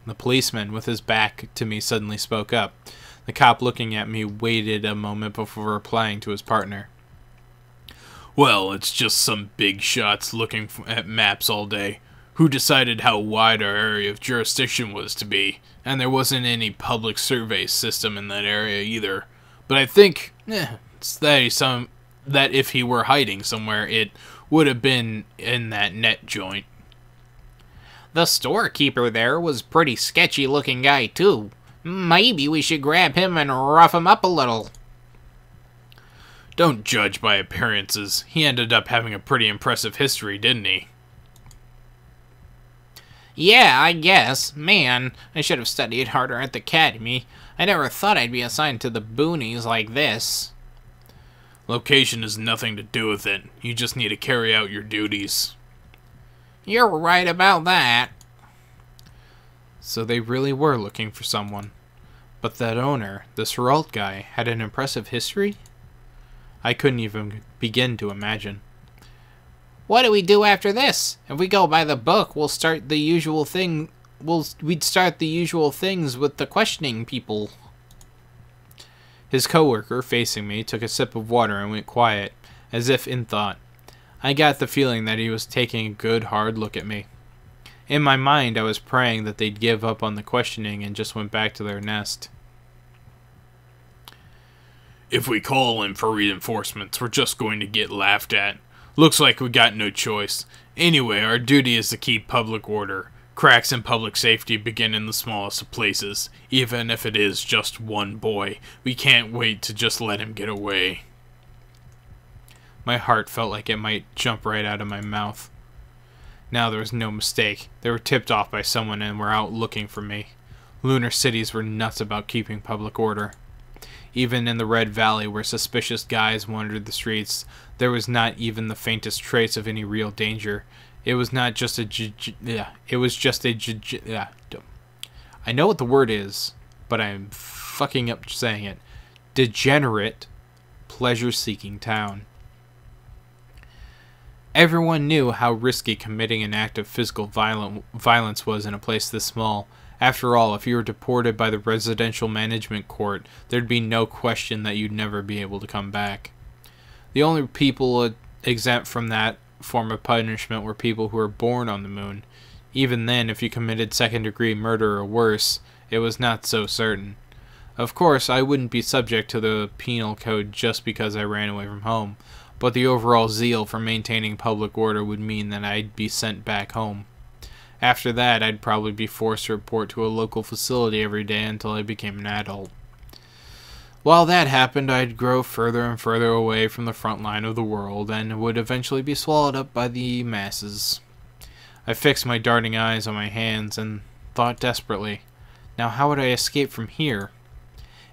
The policeman, with his back to me, suddenly spoke up. The cop, looking at me, waited a moment before replying to his partner. Well, it's just some big shots looking at maps all day, who decided how wide our area of jurisdiction was to be, and there wasn't any public survey system in that area either. But I think it's that if he were hiding somewhere, it would have been in that net joint. The storekeeper there was pretty sketchy looking guy too. Maybe we should grab him and rough him up a little. Don't judge by appearances. He ended up having a pretty impressive history, didn't he? Yeah, I guess. Man, I should have studied harder at the academy. I never thought I'd be assigned to the boonies like this. Location has nothing to do with it. You just need to carry out your duties. You're right about that. So they really were looking for someone. But that owner, this Herald guy, had an impressive history? I couldn't even begin to imagine. What do we do after this? If we go by the book, we'd start the usual things with the questioning people. His coworker, facing me, took a sip of water and went quiet, as if in thought. I got the feeling that he was taking a good, hard look at me. In my mind, I was praying that they'd give up on the questioning and just went back to their nest. If we call in for reinforcements, we're just going to get laughed at. Looks like we got no choice. Anyway, our duty is to keep public order. Cracks in public safety begin in the smallest of places, even if it is just one boy. We can't wait to just let him get away. My heart felt like it might jump right out of my mouth. Now there was no mistake. They were tipped off by someone and were out looking for me. Lunar cities were nuts about keeping public order. Even in the Red Valley, where suspicious guys wandered the streets, there was not even the faintest trace of any real danger. It was not just a I know what the word is, but I'm fucking up saying it. Degenerate, pleasure-seeking town. Everyone knew how risky committing an act of physical violence was in a place this small. After all, if you were deported by the Residential Management Court, there'd be no question that you'd never be able to come back. The only people exempt from that form of punishment were people who were born on the moon. Even then, if you committed second-degree murder or worse, it was not so certain. Of course, I wouldn't be subject to the penal code just because I ran away from home, but the overall zeal for maintaining public order would mean that I'd be sent back home. After that, I'd probably be forced to report to a local facility every day until I became an adult. While that happened, I'd grow further and further away from the front line of the world, and would eventually be swallowed up by the masses. I fixed my darting eyes on my hands and thought desperately, now how would I escape from here?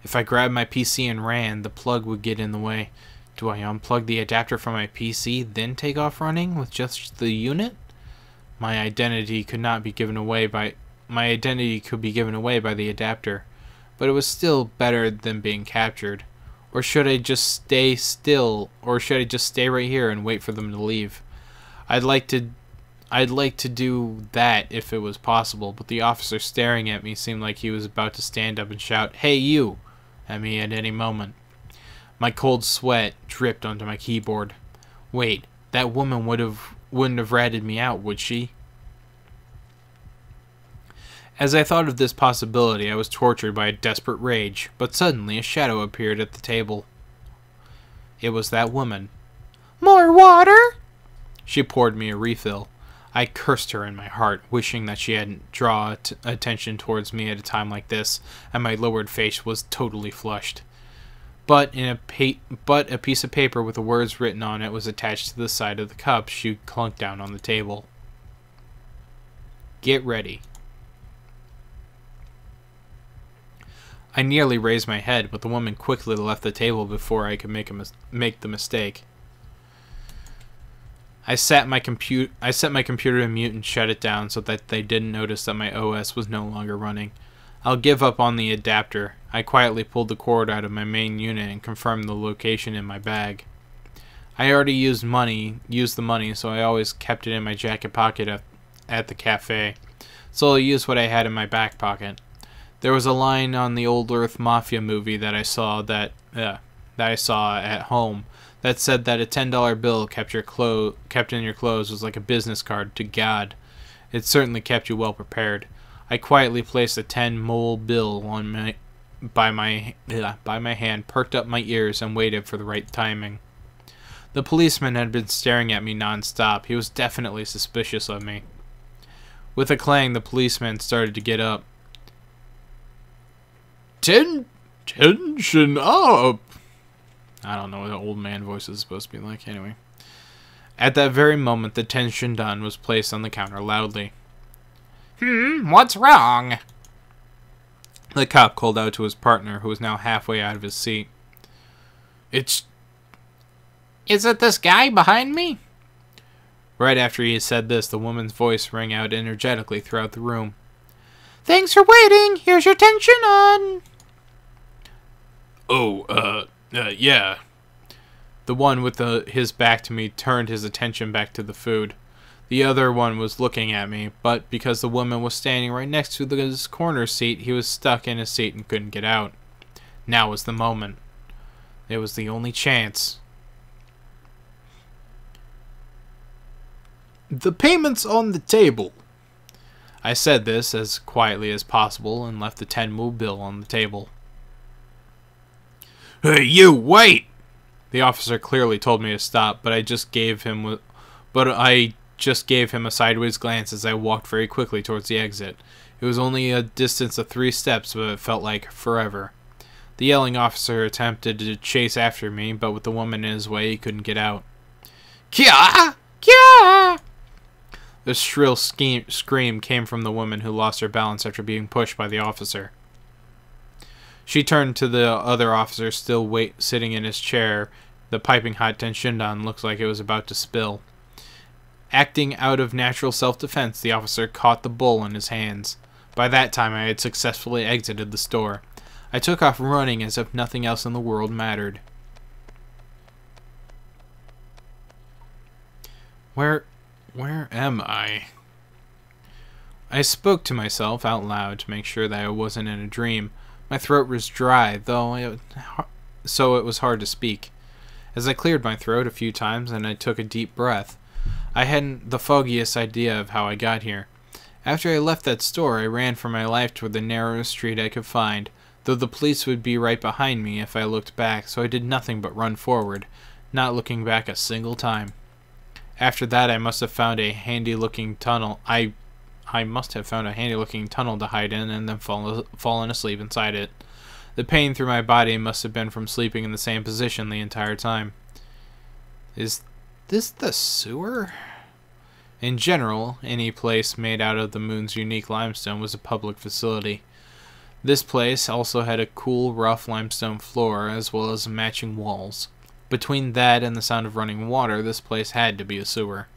If I grabbed my PC and ran, the plug would get in the way. Do I unplug the adapter from my PC, then take off running with just the unit? My identity could be given away by the adapter, but it was still better than being captured. Or should I just stay still, or should I just stay right here and wait for them to leave? I'd like to do that if it was possible, but the officer staring at me seemed like he was about to stand up and shout, "Hey you!" at me at any moment. My cold sweat dripped onto my keyboard. Wait, that woman wouldn't have ratted me out, would she? As I thought of this possibility, I was tortured by a desperate rage, but suddenly a shadow appeared at the table. It was that woman. More water? She poured me a refill. I cursed her in my heart, wishing that she hadn't drawn attention towards me at a time like this, and my lowered face was totally flushed. But a piece of paper with the words written on it was attached to the side of the cup she clunked down on the table. Get ready. I nearly raised my head, but the woman quickly left the table before I could make the mistake. I set my computer to mute and shut it down so that they didn't notice that my OS was no longer running. I'll give up on the adapter. I quietly pulled the cord out of my main unit and confirmed the location in my bag. I already used the money, so I always kept it in my jacket pocket at the cafe. So I'll use what I had in my back pocket. There was a line on the Old Earth Mafia movie that I saw at home that said that a $10 bill kept in your clothes was like a business card to God. It certainly kept you well prepared. I quietly placed a 10-mole bill by my hand, perked up my ears, and waited for the right timing. The policeman had been staring at me non-stop. He was definitely suspicious of me. With a clang, the policeman started to get up. Tension up! I don't know what an old man voice is supposed to be like. Anyway. At that very moment, the tension gun was placed on the counter loudly. What's wrong? The cop called out to his partner, who was now halfway out of his seat. Is it this guy behind me? Right after he had said this, the woman's voice rang out energetically throughout the room. Thanks for waiting. Here's your tension on. Yeah. The one with his back to me turned his attention back to the food. The other one was looking at me, but because the woman was standing right next to his corner seat, he was stuck in his seat and couldn't get out. Now was the moment. It was the only chance. The payment's on the table. I said this as quietly as possible and left the 10-mole bill on the table. Hey, you, wait! The officer clearly told me to stop, but I just gave him a sideways glance as I walked very quickly towards the exit. It was only a distance of 3 steps, but it felt like forever. The yelling officer attempted to chase after me, but with the woman in his way, he couldn't get out. Kya! Kya! The shrill scream came from the woman who lost her balance after being pushed by the officer. She turned to the other officer still sitting in his chair. The piping hot Tenshindan looked like it was about to spill. Acting out of natural self-defense, the officer caught the bull in his hands. By that time, I had successfully exited the store. I took off running as if nothing else in the world mattered. Where am I? I spoke to myself out loud to make sure that I wasn't in a dream. My throat was dry, so it was hard to speak. As I cleared my throat a few times and I took a deep breath, I hadn't the foggiest idea of how I got here. After I left that store, I ran for my life toward the narrowest street I could find, though the police would be right behind me if I looked back, so I did nothing but run forward, not looking back a single time. After that, I must have found a handy-looking tunnel. I must have found a handy-looking tunnel to hide in and then fallen asleep inside it. The pain through my body must have been from sleeping in the same position the entire time. Is this the sewer? In general, any place made out of the moon's unique limestone was a public facility. This place also had a cool, rough limestone floor as well as matching walls. Between that and the sound of running water, this place had to be a sewer.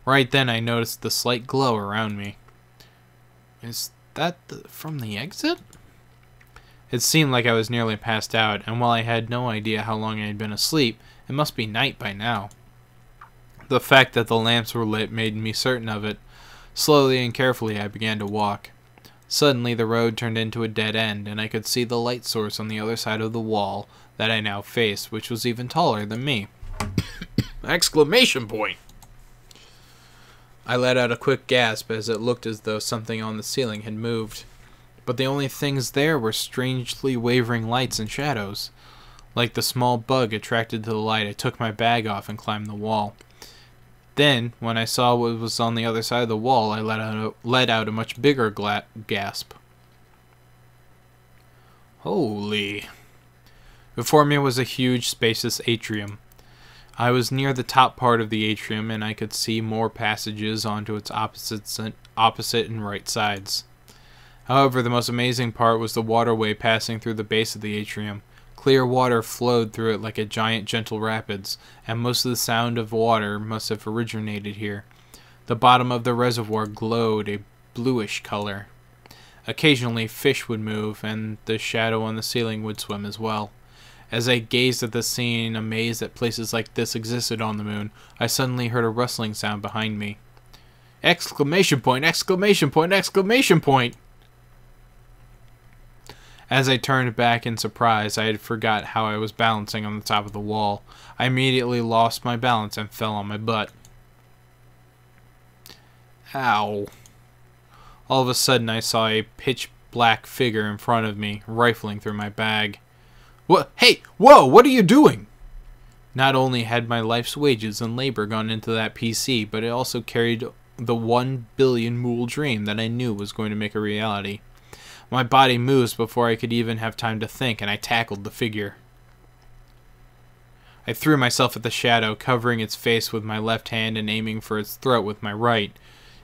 Right then, I noticed the slight glow around me. Is that from the exit? It seemed like I was nearly passed out, and while I had no idea how long I had been asleep, it must be night by now. The fact that the lamps were lit made me certain of it. Slowly and carefully, I began to walk. Suddenly, the road turned into a dead end, and I could see the light source on the other side of the wall that I now faced, which was even taller than me. Exclamation point! I let out a quick gasp as it looked as though something on the ceiling had moved. But the only things there were strangely wavering lights and shadows. Like the small bug attracted to the light, I took my bag off and climbed the wall. Then, when I saw what was on the other side of the wall, I let out a much bigger gasp. Holy. Before me was a huge, spacious atrium. I was near the top part of the atrium, and I could see more passages onto its opposite and right sides. However, the most amazing part was the waterway passing through the base of the atrium. Clear water flowed through it like a giant gentle rapids, and most of the sound of water must have originated here. The bottom of the reservoir glowed a bluish color. Occasionally fish would move, and the shadow on the ceiling would swim as well. As I gazed at the scene, amazed that places like this existed on the moon, I suddenly heard a rustling sound behind me. Exclamation point! Exclamation point! Exclamation point! As I turned back in surprise, I had forgot how I was balancing on the top of the wall. I immediately lost my balance and fell on my butt. Ow. All of a sudden, I saw a pitch-black figure in front of me, rifling through my bag. What? Hey! Whoa! What are you doing? Not only had my life's wages and labor gone into that PC, but it also carried the 1 billion mool dream that I knew was going to make a reality. My body moves before I could even have time to think, and I tackled the figure. I threw myself at the shadow, covering its face with my left hand and aiming for its throat with my right.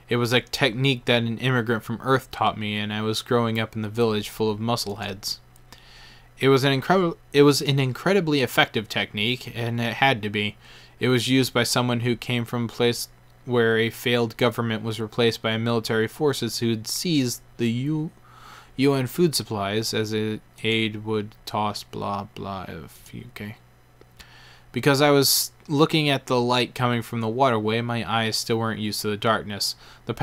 It was a technique that an immigrant from Earth taught me, and I was growing up in the village full of muscleheads. It was an incredibly effective technique, and it had to be. It was used by someone who came from a place where a failed government was replaced by military forces who had seized the UN food supplies as aid would toss blah blah okay. Because I was looking at the light coming from the waterway, my eyes still weren't used to the darkness. The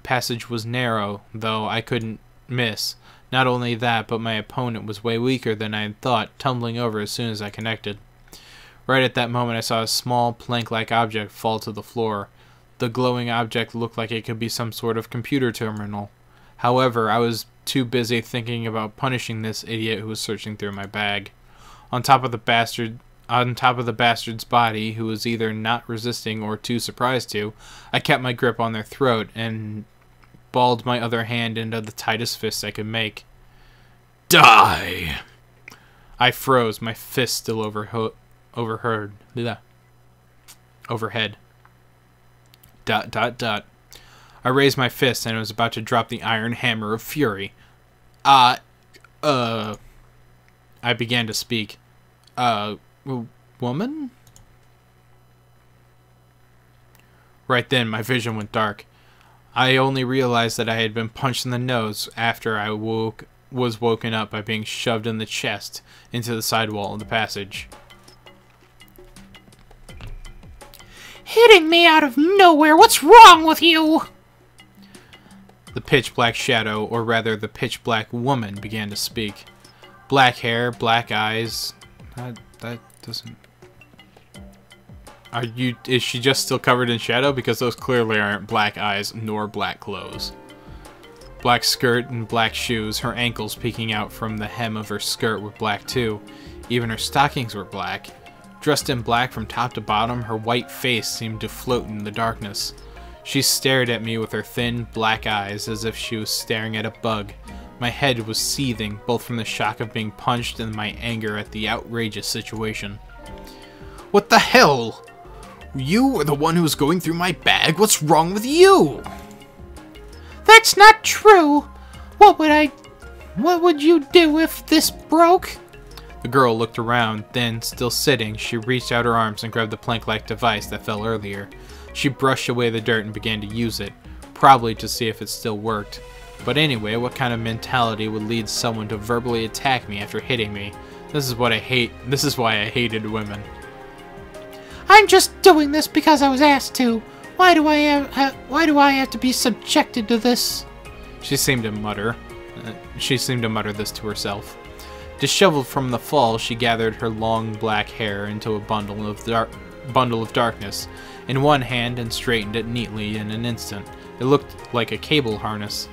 passage was narrow, though I couldn't miss. Not only that, but my opponent was way weaker than I had thought, tumbling over as soon as I connected. Right at that moment, I saw a small plank-like object fall to the floor. The glowing object looked like it could be some sort of computer terminal. However, I was too busy thinking about punishing this idiot who was searching through my bag. On top of the bastard, on top of the bastard's body, who was either not resisting or too surprised to, I kept my grip on their throat and balled my other hand into the tightest fist I could make. Die! I froze, my fist still overhead. Dot, dot, dot. I raised my fist and was about to drop the iron hammer of fury. I began to speak. Woman? Right then, my vision went dark. I only realized that I had been punched in the nose after I was woken up by being shoved in the chest into the side wall of the passage. Hitting me out of nowhere, what's wrong with you? The pitch-black shadow, or rather the pitch-black woman, began to speak. Black hair, black eyes. That doesn't... Is she just still covered in shadow? Because those clearly aren't black eyes nor black clothes. Black skirt and black shoes, her ankles peeking out from the hem of her skirt were black too. Even her stockings were black. Dressed in black from top to bottom, her white face seemed to float in the darkness. She stared at me with her thin, black eyes as if she was staring at a bug. My head was seething, both from the shock of being punched and my anger at the outrageous situation. What the hell? You were the one who was going through my bag? What's wrong with you? That's not true. What would you do if this broke? The girl looked around, then, still sitting, she reached out her arms and grabbed the plank-like device that fell earlier. She brushed away the dirt and began to use it, probably to see if it still worked. But anyway, what kind of mentality would lead someone to verbally attack me after hitting me? This is what I hate. This is why I hated women. I'm just doing this because I was asked to. Why do I have to be subjected to this? She seemed to mutter this to herself. Disheveled from the fall, she gathered her long black hair into a bundle of darkness in one hand and straightened it neatly in an instant. It looked like a cable harness.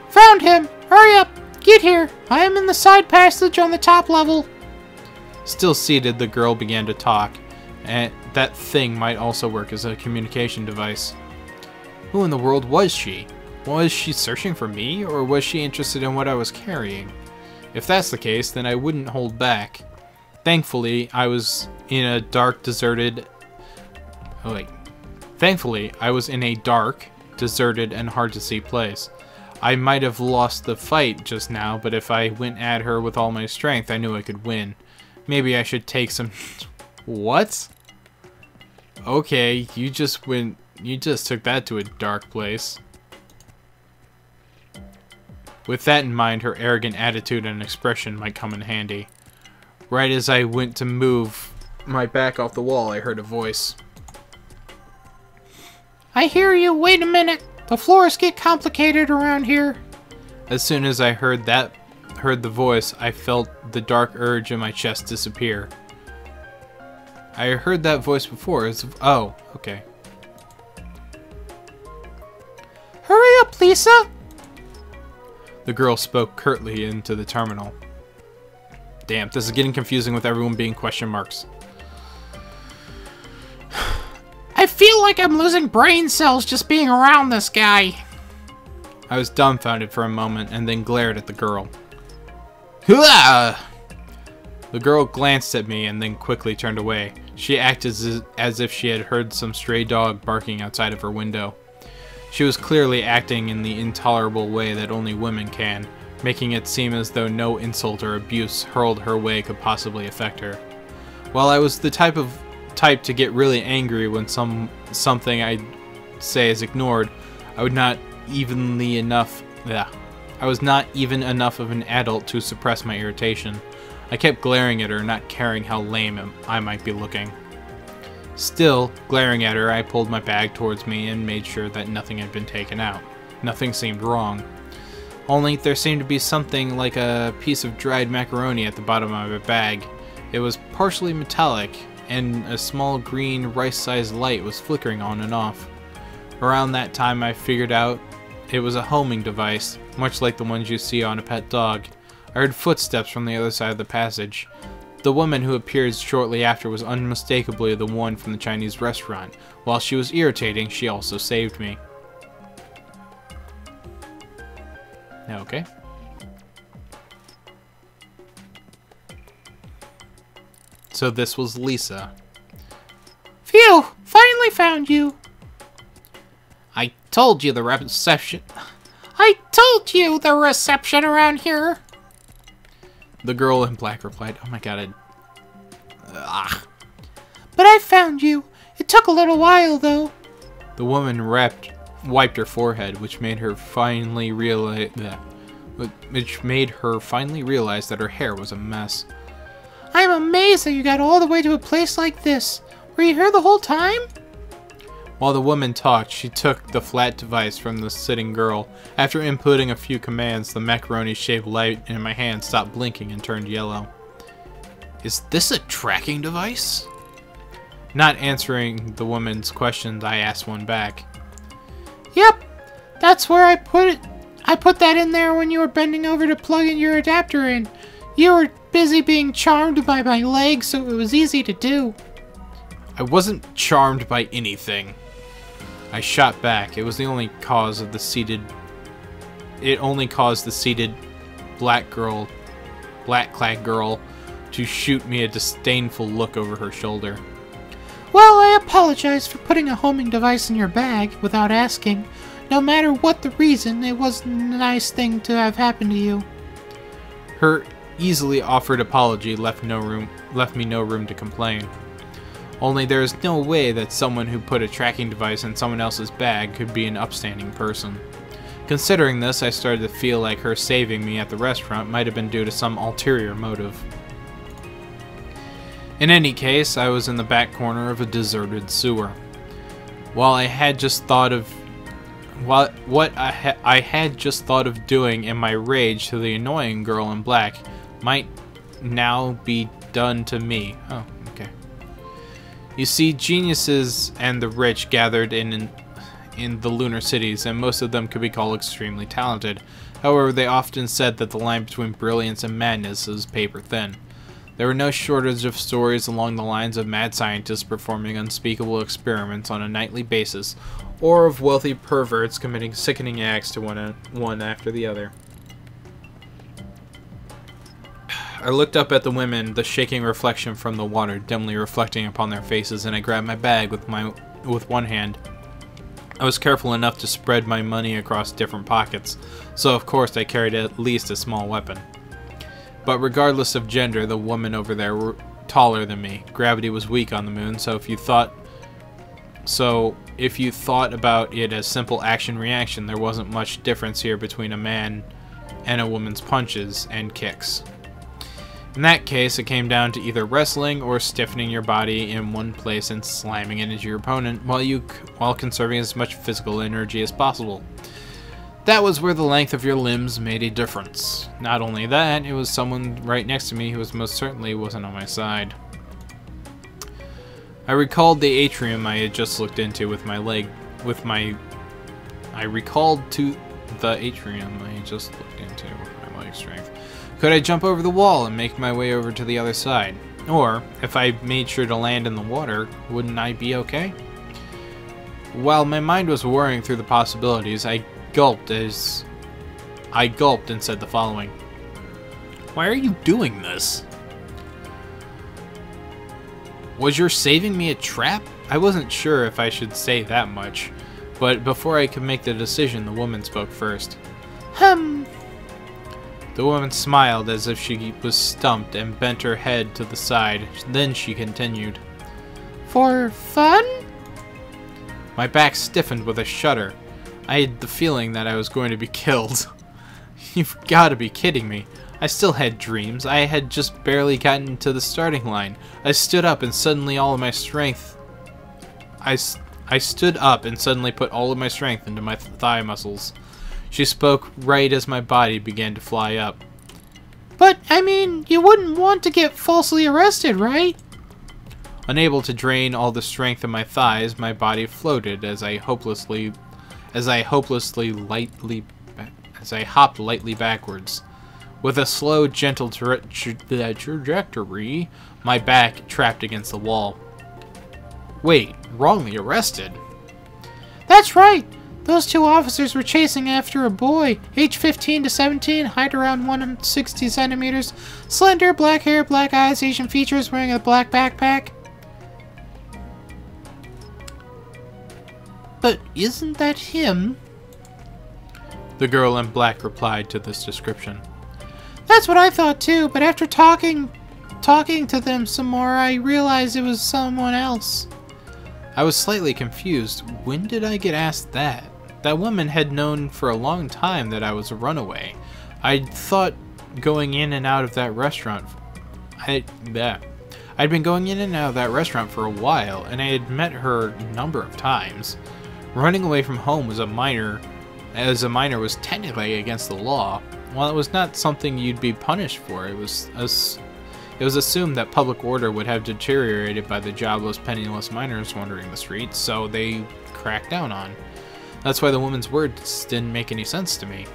Found him! Hurry up! Get here! I am in the side passage on the top level. Still seated, the girl began to talk, and that thing might also work as a communication device. Who in the world was she? Was she searching for me, or was she interested in what I was carrying? If that's the case, then I wouldn't hold back. Thankfully, I was in a dark, deserted, and hard-to-see place. I might have lost the fight just now, but if I went at her with all my strength, I knew I could win. Maybe I should take some... What? Okay, you just took that to a dark place. With that in mind, her arrogant attitude and expression might come in handy. Right as I went to move my back off the wall, I heard a voice. I hear you. Wait a minute. The floors get complicated around here. As soon as I heard the voice, I felt the dark urge in my chest disappear. I heard that voice before. Oh, okay. Hurry up, Lisa. The girl spoke curtly into the terminal. Damn, this is getting confusing with everyone being question marks. I feel like I'm losing brain cells just being around this guy. I was dumbfounded for a moment and then glared at the girl. Hooah! The girl glanced at me and then quickly turned away. She acted as if she had heard some stray dog barking outside of her window. She was clearly acting in the intolerable way that only women can, making it seem as though no insult or abuse hurled her way could possibly affect her. While I was the type to get really angry when something I'd say is ignored, I was not even enough of an adult to suppress my irritation. I kept glaring at her, not caring how lame I might be looking. Still, glaring at her, I pulled my bag towards me and made sure that nothing had been taken out. Nothing seemed wrong. Only there seemed to be something like a piece of dried macaroni at the bottom of my bag. It was partially metallic, and a small green rice-sized light was flickering on and off. Around that time I figured out it was a homing device, much like the ones you see on a pet dog. I heard footsteps from the other side of the passage. The woman who appeared shortly after was unmistakably the one from the Chinese restaurant. While she was irritating, she also saved me. Okay. So this was Lisa. Phew! Finally found you! I told you the reception... I told you the reception around here! The girl in black replied, "Oh my god, But I found you. It took a little while, though." The woman wiped her forehead, which made her finally realize that her hair was a mess. "I'm amazed that you got all the way to a place like this. Were you here the whole time?" While the woman talked, she took the flat device from the sitting girl. After inputting a few commands, the macaroni-shaped light in my hand stopped blinking and turned yellow. Is this a tracking device? Not answering the woman's questions, I asked one back. "Yep, that's where I put it. I put that in there when you were bending over to plug in your adapter in. You were busy being charmed by my legs, so it was easy to do." I wasn't charmed by anything. I shot back. It was the only cause of the seated... It only caused the seated black-clad girl to shoot me a disdainful look over her shoulder. "Well, I apologize for putting a homing device in your bag without asking. No matter what the reason, it was a nice thing to have happened to you." Her easily offered apology left me no room to complain. Only there is no way that someone who put a tracking device in someone else's bag could be an upstanding person. Considering this, I started to feel like her saving me at the restaurant might have been due to some ulterior motive. In any case, I was in the back corner of a deserted sewer. While I had just thought of I had just thought of doing in my rage to the annoying girl in black might now be done to me. Oh, okay. You see, geniuses and the rich gathered in the lunar cities, and most of them could be called extremely talented. However, they often said that the line between brilliance and madness is paper thin. There were no shortage of stories along the lines of mad scientists performing unspeakable experiments on a nightly basis, or of wealthy perverts committing sickening acts to one after the other. I looked up at the women, the shaking reflection from the water dimly reflecting upon their faces, and I grabbed my bag with one hand. I was careful enough to spread my money across different pockets, so of course I carried at least a small weapon. But regardless of gender, the woman over there were taller than me. Gravity was weak on the moon, so if you thought about it as simple action-reaction, there wasn't much difference here between a man and a woman's punches and kicks. In that case, it came down to either wrestling or stiffening your body in one place and slamming it into your opponent while conserving as much physical energy as possible. That was where the length of your limbs made a difference. Not only that, it was someone right next to me who most certainly wasn't on my side. I recalled the atrium I had just looked into with my leg strength. Could I jump over the wall and make my way over to the other side? Or, if I made sure to land in the water, wouldn't I be okay? While my mind was whirring through the possibilities, I gulped and said the following. Why are you doing this? Was your saving me a trap? I wasn't sure if I should say that much, but before I could make the decision, the woman spoke first. The woman smiled as if she was stumped and bent her head to the side. Then she continued. "For fun?" My back stiffened with a shudder. I had the feeling that I was going to be killed. You've got to be kidding me. I still had dreams. I had just barely gotten to the starting line. I stood up and suddenly all of my strength... I stood up and suddenly put all of my strength into my thigh muscles. She spoke right as my body began to fly up. "But, I mean, you wouldn't want to get falsely arrested, right?" Unable to drain all the strength of my thighs, my body floated as I hopped lightly backwards. With a slow, gentle trajectory, my back trapped against the wall. Wait, wrongly arrested? That's right! Those two officers were chasing after a boy, age 15 to 17, height around 160 centimeters, slender, black hair, black eyes, Asian features, wearing a black backpack. But isn't that him? The girl in black replied to this description. That's what I thought too, but after talking to them some more, I realized it was someone else. I was slightly confused. When did I get asked that? That woman had known for a long time that I was a runaway. I'd thought going in and out of that restaurant... I'd been going in and out of that restaurant for a while, and I had met her a number of times. Running away from home was as a minor was technically against the law. While it was not something you'd be punished for, it was assumed that public order would have deteriorated by the jobless, penniless minors wandering the streets, so they cracked down on. That's why the woman's words didn't make any sense to me.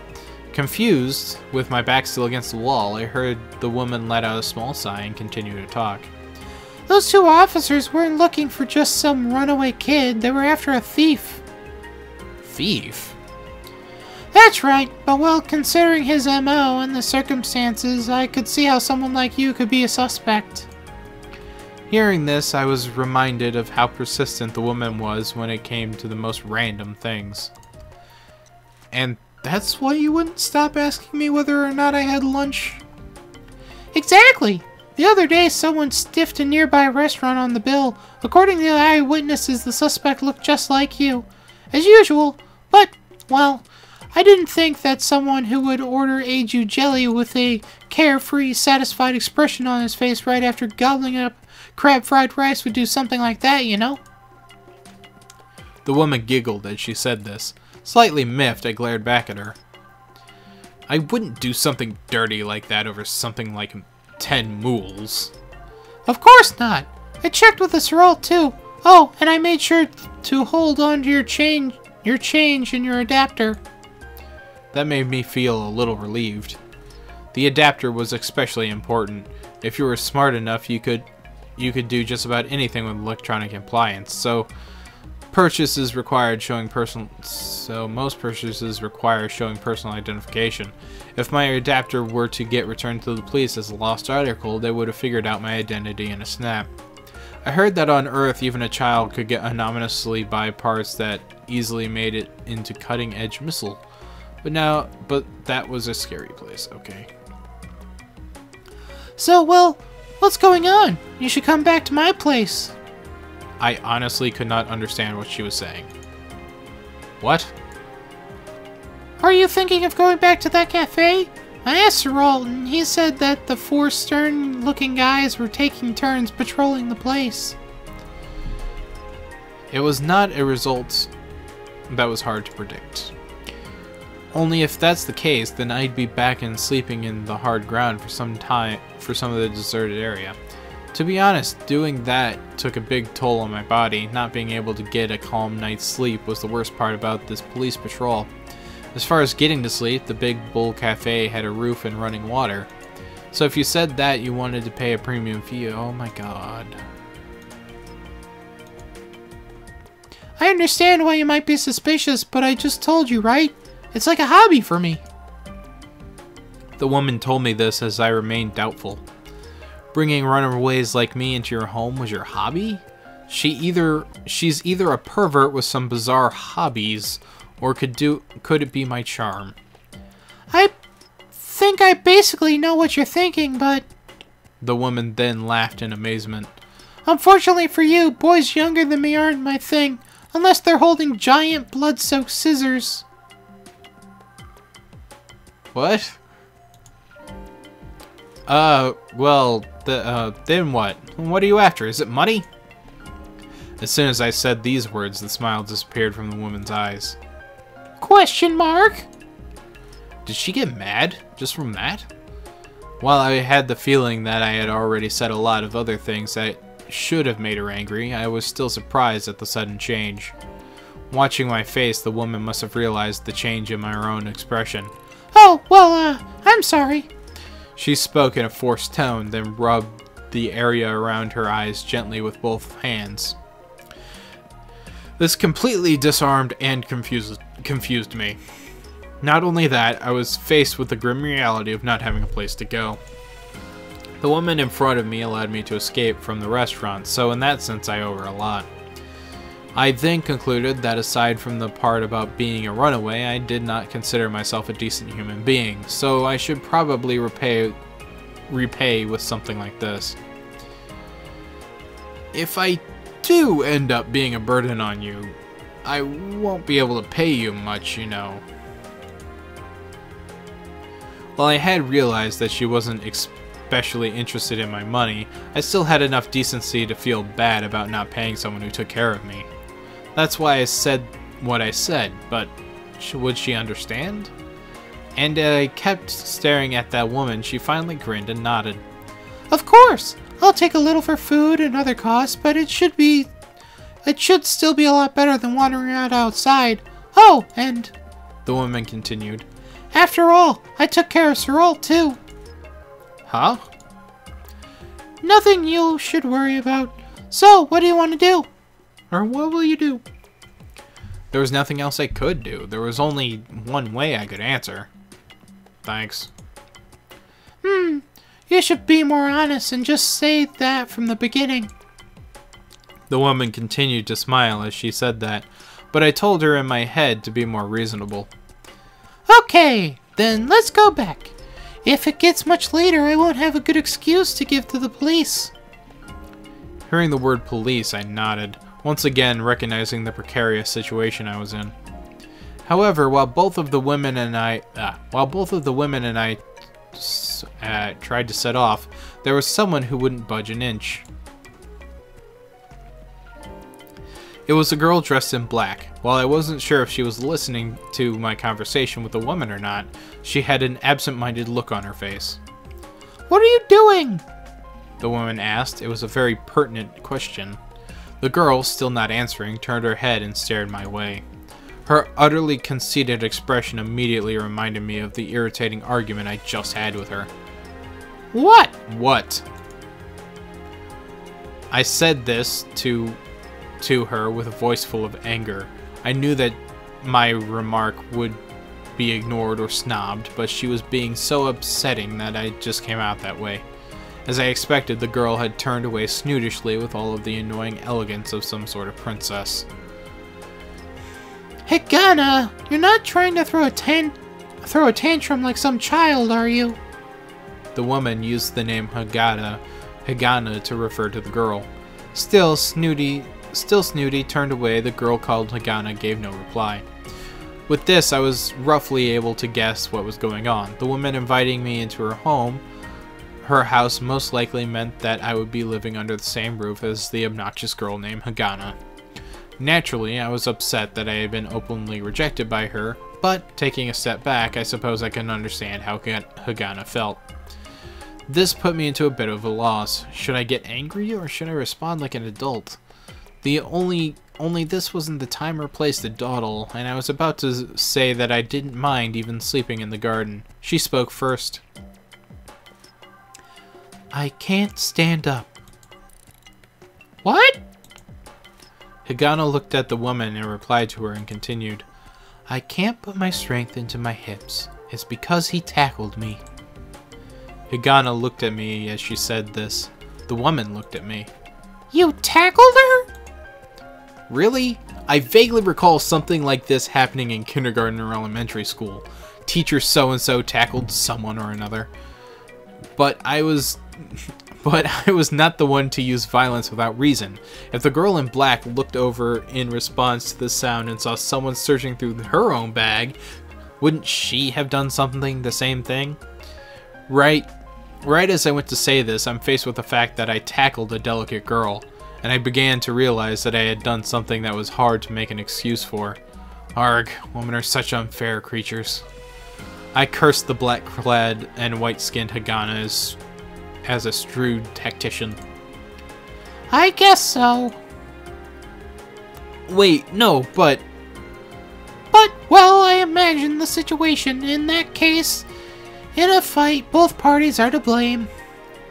Confused, with my back still against the wall, I heard the woman let out a small sigh and continue to talk. Those two officers weren't looking for just some runaway kid, they were after a thief. Thief? That's right, but well, considering his MO and the circumstances, I could see how someone like you could be a suspect. Hearing this, I was reminded of how persistent the woman was when it came to the most random things. And that's why you wouldn't stop asking me whether or not I had lunch? Exactly! The other day, someone stiffed a nearby restaurant on the bill. According to the eyewitnesses, the suspect looked just like you. As usual, but, well, I didn't think that someone who would order Aju jelly with a carefree, satisfied expression on his face right after gobbling up crab fried rice would do something like that, you know? The woman giggled as she said this. Slightly miffed, I glared back at her. I wouldn't do something dirty like that over something like 10 mools. Of course not! I checked with the Sorrel too. Oh, and I made sure to hold on to your change and your adapter. That made me feel a little relieved. The adapter was especially important. If you were smart enough, you could do just about anything with electronic appliance. Most purchases require showing personal identification. If my adapter were to get returned to the police as a lost article, they would have figured out my identity in a snap. I heard that on Earth, even a child could get anonymously buy parts that easily made it into cutting-edge missile. But that was a scary place, okay. So, well, what's going on? You should come back to my place. I honestly could not understand what she was saying. What? Are you thinking of going back to that cafe? I asked Sorrel, and he said that the 4 stern-looking guys were taking turns patrolling the place. It was not a result that was hard to predict. Only if that's the case, then I'd be back and sleeping in the hard ground for some time, for some of the deserted area. To be honest, doing that took a big toll on my body. Not being able to get a calm night's sleep was the worst part about this police patrol. As far as getting to sleep, the Big Bull Cafe had a roof and running water. So if you said that you wanted to pay a premium fee, oh my god. I understand why you might be suspicious, but I just told you, right? It's like a hobby for me. The woman told me this as I remained doubtful. Bringing runaways like me into your home was your hobby? She's either a pervert with some bizarre hobbies, or could it be my charm? I think I basically know what you're thinking, but... The woman then laughed in amazement. Unfortunately for you, boys younger than me aren't my thing, unless they're holding giant blood-soaked scissors. What? Well, then what? What are you after? Is it money? As soon as I said these words, the smile disappeared from the woman's eyes. Question mark? Did she get mad just from that? While I had the feeling that I had already said a lot of other things that should have made her angry, I was still surprised at the sudden change. Watching my face, the woman must have realized the change in my own expression. Oh, well, I'm sorry. She spoke in a forced tone, then rubbed the area around her eyes gently with both hands. This completely disarmed and confused me. Not only that, I was faced with the grim reality of not having a place to go. The woman in front of me allowed me to escape from the restaurant, so in that sense I owe her a lot. I then concluded that aside from the part about being a runaway, I did not consider myself a decent human being, so I should probably repay with something like this. If I do end up being a burden on you, I won't be able to pay you much, you know. While I had realized that she wasn't especially interested in my money, I still had enough decency to feel bad about not paying someone who took care of me. That's why I said what I said, but would she understand? And I kept staring at that woman. She finally grinned and nodded. Of course! I'll take a little for food and other costs, but it should still be a lot better than wandering around outside. Oh, and... the woman continued. After all, I took care of Sorrel too. Huh? Nothing you should worry about. So, what do you want to do? Or what will you do? There was nothing else I could do. There was only one way I could answer. Thanks. You should be more honest and just say that from the beginning. The woman continued to smile as she said that, but I told her in my head to be more reasonable. Okay, then let's go back. If it gets much later, I won't have a good excuse to give to the police. Hearing the word police, I nodded, once again recognizing the precarious situation I was in. However, while both of the women and I tried to set off, there was someone who wouldn't budge an inch. It was a girl dressed in black. While I wasn't sure if she was listening to my conversation with the woman or not, she had an absent-minded look on her face. What are you doing? The woman asked. It was a very pertinent question. The girl, still not answering, turned her head and stared my way. Her utterly conceited expression immediately reminded me of the irritating argument I just had with her. What? What? I said this to her with a voice full of anger. I knew that my remark would be ignored or snobbed, but she was being so upsetting that I just came out that way. As I expected, the girl had turned away snootishly with all of the annoying elegance of some sort of princess. Hey, Ghana, you're not trying to throw a tantrum like some child, are you? The woman used the name Hagana to refer to the girl. Still snooty turned away. The girl called Hagana gave no reply. With this, I was roughly able to guess what was going on. The woman inviting me into her house most likely meant that I would be living under the same roof as the obnoxious girl named Hagana. Naturally, I was upset that I had been openly rejected by her, but taking a step back, I suppose I can understand how Hagana felt. This put me into a bit of a loss. Should I get angry or should I respond like an adult? Only this wasn't the time or place to dawdle, and I was about to say that I didn't mind even sleeping in the garden. She spoke first. I can't stand up. What? Hagana looked at the woman and replied to her and continued. I can't put my strength into my hips. It's because he tackled me. Hagana looked at me as she said this. The woman looked at me. You tackled her? Really? I vaguely recall something like this happening in kindergarten or elementary school. Teacher so-and-so tackled someone or another. But I was not the one to use violence without reason. If the girl in black looked over in response to the sound and saw someone searching through her own bag, wouldn't she have done something the same thing? Right as I went to say this, I'm faced with the fact that I tackled a delicate girl, and I began to realize that I had done something that was hard to make an excuse for. Arg, women are such unfair creatures. I cursed the black-clad and white-skinned Hagana as a shrewd tactician. I guess so. Wait, no, but... But, well, I imagine the situation. In that case, In a fight, both parties are to blame.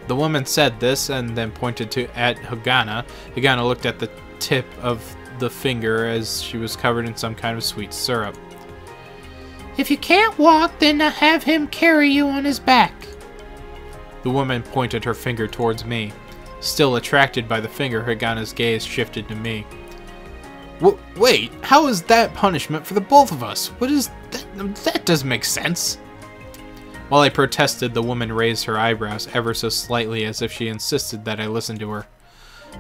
The woman said this and then pointed at Hagana. Hagana looked at the tip of the finger as she was covered in some kind of sweet syrup. If you can't walk, then have him carry you on his back. The woman pointed her finger towards me. Still attracted by the finger, Hagana's gaze shifted to me. Wait, how is that punishment for the both of us? What is that? That doesn't make sense. While I protested, the woman raised her eyebrows ever so slightly as if she insisted that I listen to her.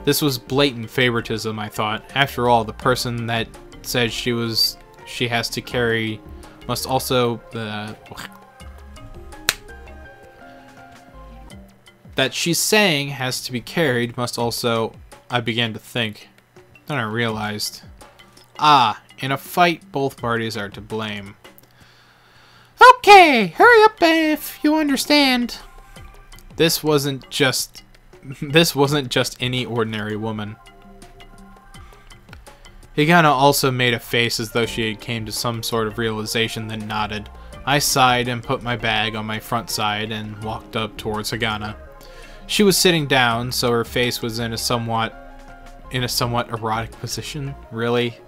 This was blatant favoritism, I thought. After all, the person that said she has to carry must also that she's saying has to be carried must also. I began to think. Then I realized. In a fight, both parties are to blame. Okay, hurry up if you understand. This wasn't just any ordinary woman. Hagana also made a face as though she had came to some sort of realization, then nodded. I sighed and put my bag on my front side and walked up towards Hagana. She was sitting down, so her face was in a somewhat erotic position. Really?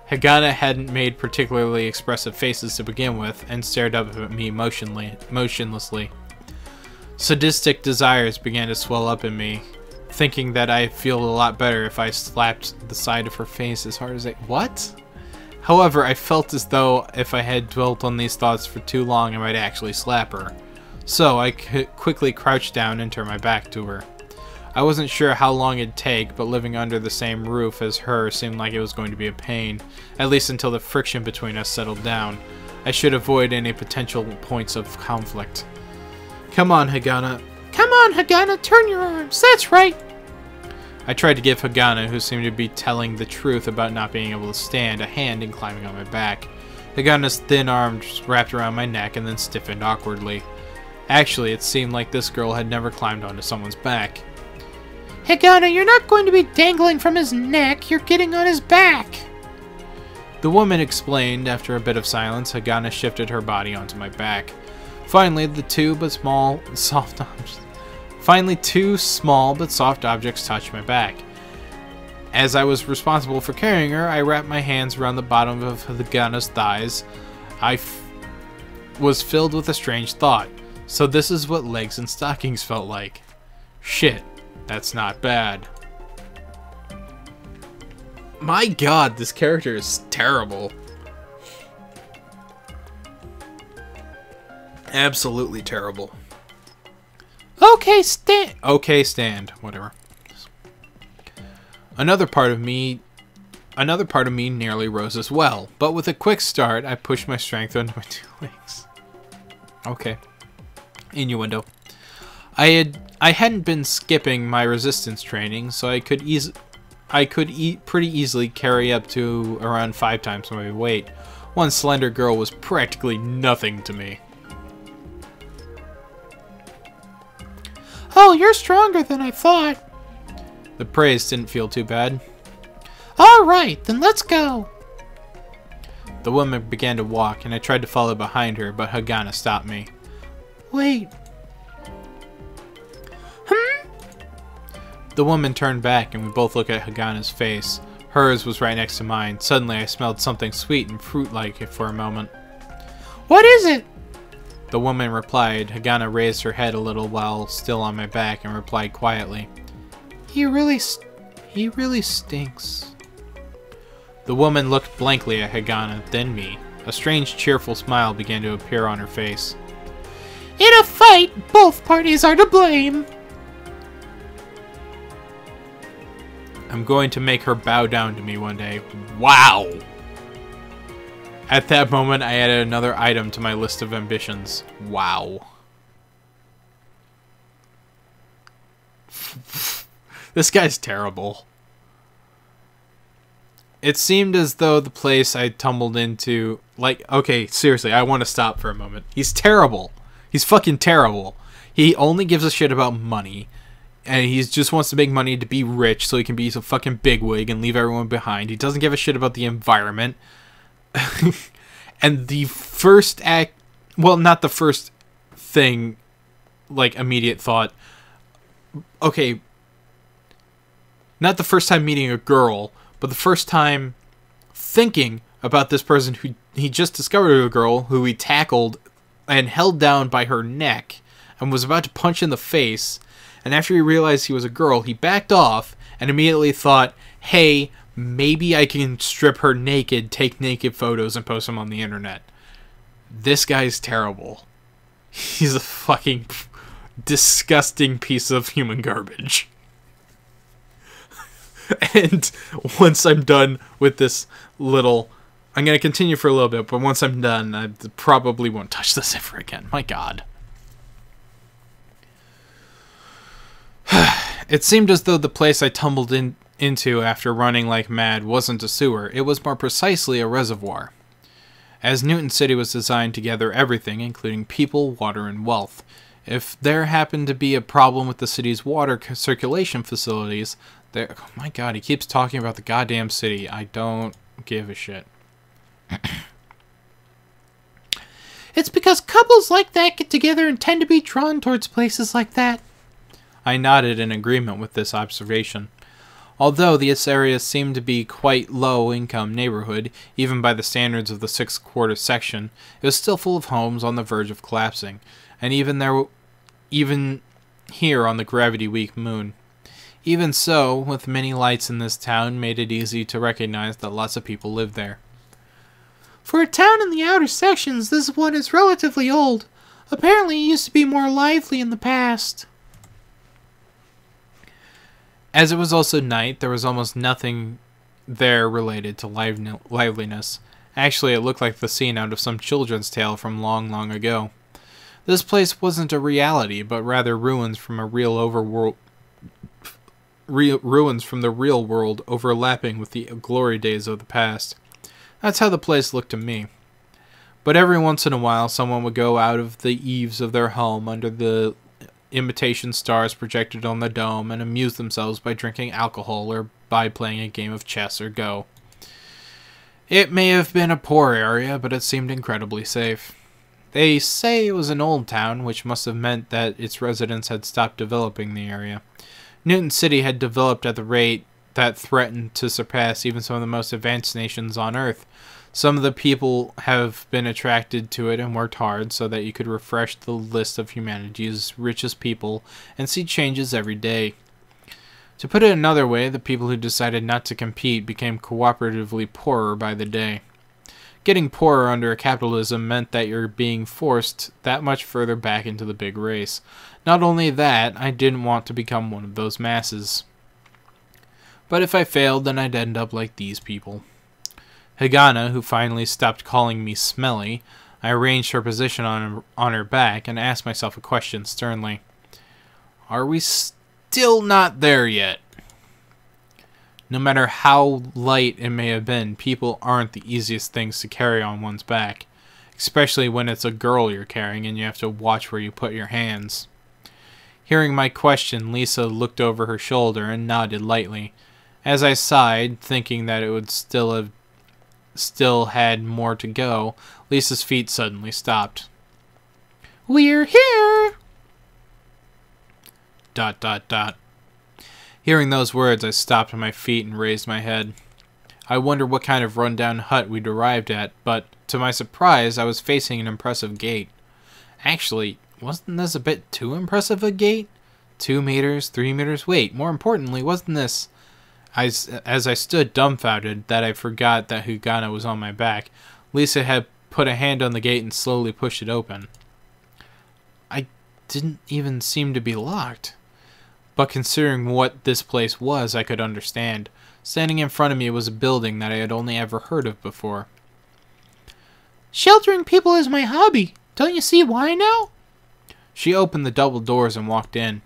Hagana hadn't made particularly expressive faces to begin with, and stared up at me motionlessly. Sadistic desires began to swell up in me, thinking that I'd feel a lot better if I slapped the side of her face as hard as I... What? However, I felt as though if I had dwelt on these thoughts for too long, I might actually slap her. So I quickly crouched down and turned my back to her. I wasn't sure how long it'd take, but living under the same roof as her seemed like it was going to be a pain, at least until the friction between us settled down. I should avoid any potential points of conflict. Come on, Hagana. Come on, Hagana, turn your arms. That's right. I tried to give Hagana, who seemed to be telling the truth about not being able to stand, a hand in climbing on my back. Hagana's thin arms wrapped around my neck and then stiffened awkwardly. Actually, it seemed like this girl had never climbed onto someone's back. Hagana, you're not going to be dangling from his neck. You're getting on his back. The woman explained. After a bit of silence, Hagana shifted her body onto my back. Finally, two small but soft objects touched my back. As I was responsible for carrying her, I wrapped my hands around the bottom of Hagana's thighs. I was filled with a strange thought. So this is what legs and stockings felt like. Shit. That's not bad. My god, this character is terrible. Absolutely terrible. Okay, stand. Okay, stand. Whatever. Another part of me nearly rose as well, but with a quick start, I pushed my strength into my two legs. Okay. Innuendo. I hadn't been skipping my resistance training, so I could pretty easily carry up to around 5 times my weight. One slender girl was practically nothing to me. Oh, you're stronger than I thought. The praise didn't feel too bad. All right, then let's go. The woman began to walk, and I tried to follow behind her, but Hagana stopped me. Wait. The woman turned back, and we both looked at Hagana's face. Hers was right next to mine. Suddenly, I smelled something sweet and fruit-like for a moment. What is it? The woman replied. Hagana raised her head a little while still on my back and replied quietly. He really stinks. The woman looked blankly at Hagana, then me. A strange, cheerful smile began to appear on her face. In a fight, both parties are to blame. I'm going to make her bow down to me one day. Wow! At that moment, I added another item to my list of ambitions. Wow. This guy's terrible. It seemed as though the place I tumbled into... Like, okay, seriously, I want to stop for a moment. He's terrible. He's fucking terrible. He only gives a shit about money. And he just wants to make money to be rich so he can be a fucking bigwig and leave everyone behind. He doesn't give a shit about the environment. And the first act... Well, not the first thing, like, immediate thought. Okay, not the first time meeting a girl, but the first time thinking about this person who he just discovered a girl who he tackled and held down by her neck and was about to punch in the face. And after he realized he was a girl, he backed off and immediately thought, hey, maybe I can strip her naked, take naked photos, and post them on the internet. This guy's terrible. He's a fucking disgusting piece of human garbage. And once I'm done with this little... I'm going to continue for a little bit, but once I'm done, I probably won't touch this ever again. My God. It seemed as though the place I tumbled into after running like mad wasn't a sewer. It was more precisely a reservoir. As Newton City was designed to gather everything, including people, water, and wealth. If there happened to be a problem with the city's water circulation facilities, there... Oh my God, he keeps talking about the goddamn city. I don't give a shit. It's because couples like that get together and tend to be drawn towards places like that. I nodded in agreement with this observation. Although this area seemed to be quite low-income neighborhood, even by the standards of the six-quarter section, it was still full of homes on the verge of collapsing, and even here on the gravity-weak moon. Even so, with many lights in this town, made it easy to recognize that lots of people lived there. For a town in the outer sections, this one is relatively old. Apparently it used to be more lively in the past. As it was also night, there was almost nothing there related to liveliness. Actually, it looked like the scene out of some children's tale from long, long ago. This place wasn't a reality, but rather ruins from a real overworld. Ruins from the real world overlapping with the glory days of the past. That's how the place looked to me. But every once in a while, someone would go out of the eaves of their home under the imitation stars projected on the dome and amuse themselves by drinking alcohol or by playing a game of chess or Go. It may have been a poor area, but it seemed incredibly safe. They say it was an old town, which must have meant that its residents had stopped developing the area. Newton City had developed at the rate that threatened to surpass even some of the most advanced nations on Earth. Some of the people have been attracted to it and worked hard so that you could refresh the list of humanity's richest people and see changes every day. To put it another way, the people who decided not to compete became cooperatively poorer by the day. Getting poorer under capitalism meant that you're being forced that much further back into the big race. Not only that, I didn't want to become one of those masses. But if I failed, then I'd end up like these people. Hagana, who finally stopped calling me smelly, I arranged her position on her back and asked myself a question sternly. Are we still not there yet? No matter how light it may have been, people aren't the easiest things to carry on one's back, especially when it's a girl you're carrying and you have to watch where you put your hands. Hearing my question, Lisa looked over her shoulder and nodded lightly. As I sighed, thinking that it would still had more to go, Lisa's feet suddenly stopped. We're here! ... Hearing those words, I stopped on my feet and raised my head. I wondered what kind of rundown hut we'd arrived at, but to my surprise, I was facing an impressive gate. Actually, wasn't this a bit too impressive a gate? 2 meters, 3 meters, wait, more importantly, wasn't this... As I stood dumbfounded that I forgot that Hagana was on my back, Lisa had put a hand on the gate and slowly pushed it open. I didn't even seem to be locked. But considering what this place was, I could understand. Standing in front of me was a building that I had only ever heard of before. Sheltering people is my hobby. Don't you see why now? She opened the double doors and walked in.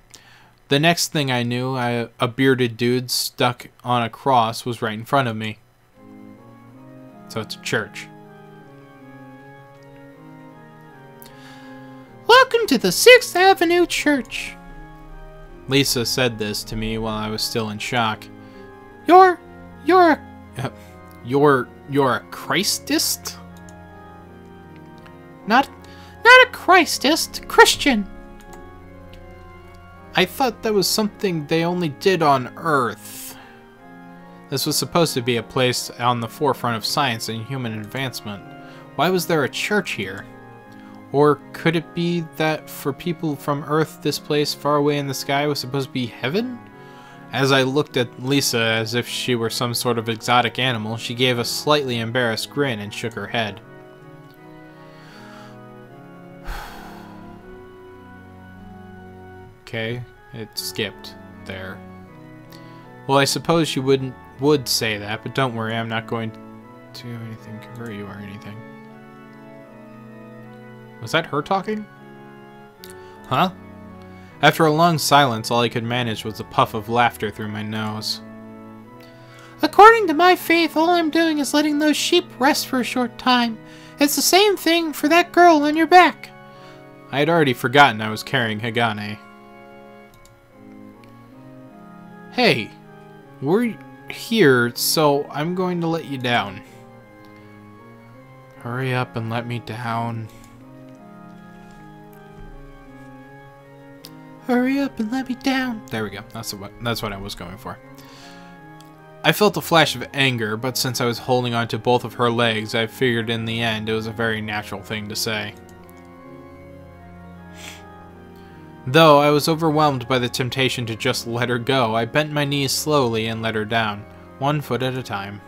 The next thing I knew, a bearded dude stuck on a cross was right in front of me. So it's a church. Welcome to the 6th Avenue Church. Lisa said this to me while I was still in shock. You're a a Christist? Not a not Christist, Christian. I thought that was something they only did on Earth. This was supposed to be a place on the forefront of science and human advancement. Why was there a church here? Or could it be that for people from Earth, this place far away in the sky was supposed to be heaven? As I looked at Lisa as if she were some sort of exotic animal, she gave a slightly embarrassed grin and shook her head. Okay, it skipped there. Well, I suppose you would say that, but don't worry, I'm not going to do anything, convert you or anything. Was that her talking? Huh? After a long silence, all I could manage was a puff of laughter through my nose. According to my faith, all I'm doing is letting those sheep rest for a short time. It's the same thing for that girl on your back. I had already forgotten I was carrying Hagane. Hey, we're here, so I'm going to let you down. Hurry up and let me down. Hurry up and let me down. There we go. That's what I was going for. I felt a flash of anger, but since I was holding on to both of her legs, I figured in the end it was a very natural thing to say. Though I was overwhelmed by the temptation to just let her go, I bent my knees slowly and let her down, 1 foot at a time.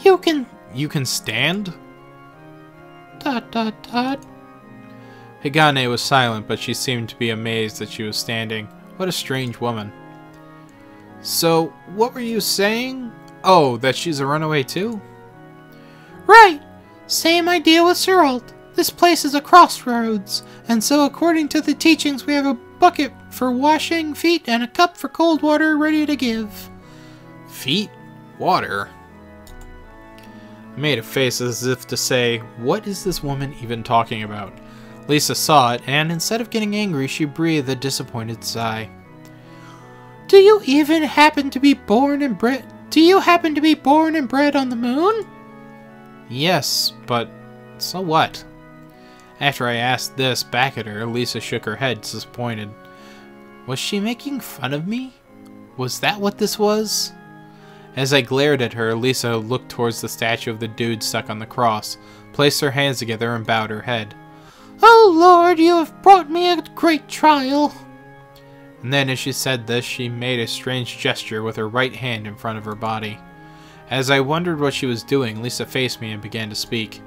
You can stand? ... Hagane Hagane was silent, but she seemed to be amazed that she was standing. What a strange woman. So, what were you saying? Oh, that she's a runaway too? Right! Same idea with Geralt. This place is a crossroads, and so according to the teachings we have a bucket for washing feet and a cup for cold water ready to give. Feet? Water? I made a face as if to say, what is this woman even talking about? Lisa saw it, and instead of getting angry, she breathed a disappointed sigh. Do you happen to be born and bred on the moon? Yes, but so what? After I asked this back at her, Lisa shook her head, disappointed. Was she making fun of me? Was that what this was? As I glared at her, Lisa looked towards the statue of the dude stuck on the cross, placed her hands together and bowed her head. Oh Lord, you have brought me a great trial. And then as she said this, she made a strange gesture with her right hand in front of her body. As I wondered what she was doing, Lisa faced me and began to speak.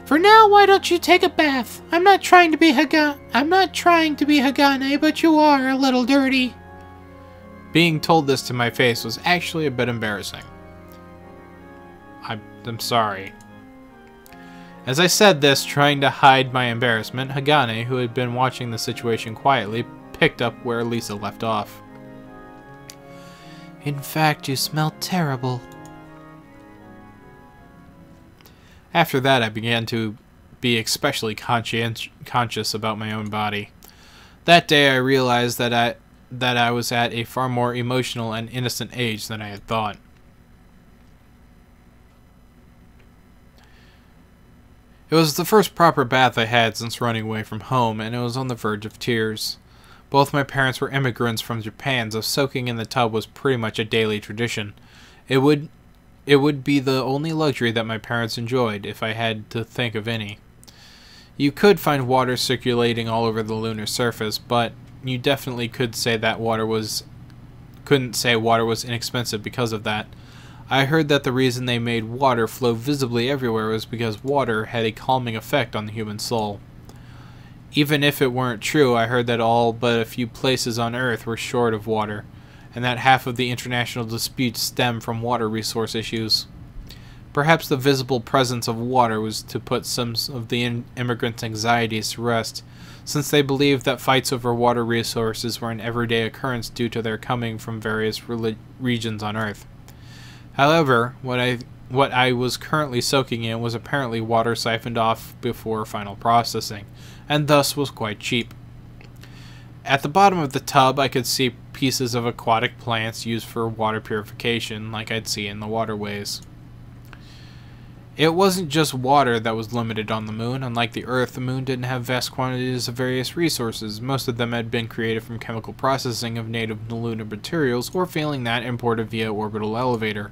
For now, why don't you take a bath? I'm not trying to be Hagane, but you are a little dirty. Being told this to my face was actually a bit embarrassing. I'm sorry. As I said this, trying to hide my embarrassment, Hagane, who had been watching the situation quietly, picked up where Lisa left off. In fact, you smell terrible. After that, I began to be especially conscious about my own body. That day, I realized that I was at a far more emotional and innocent age than I had thought. It was the first proper bath I had since running away from home, and it was on the verge of tears. Both my parents were immigrants from Japan, so soaking in the tub was pretty much a daily tradition. It would be the only luxury that my parents enjoyed, if I had to think of any. You could find water circulating all over the lunar surface, but you definitely couldn't say water was inexpensive because of that. I heard that the reason they made water flow visibly everywhere was because water had a calming effect on the human soul. Even if it weren't true, I heard that all but a few places on Earth were short of water, and that half of the international disputes stem from water resource issues. Perhaps the visible presence of water was to put some of the immigrants' anxieties to rest, since they believed that fights over water resources were an everyday occurrence due to their coming from various regions on Earth. However, what I was currently soaking in was apparently water siphoned off before final processing, and thus was quite cheap. At the bottom of the tub, I could see pieces of aquatic plants used for water purification, like I'd see in the waterways. It wasn't just water that was limited on the moon. Unlike the Earth, the moon didn't have vast quantities of various resources. Most of them had been created from chemical processing of native lunar materials, or failing that, imported via orbital elevator.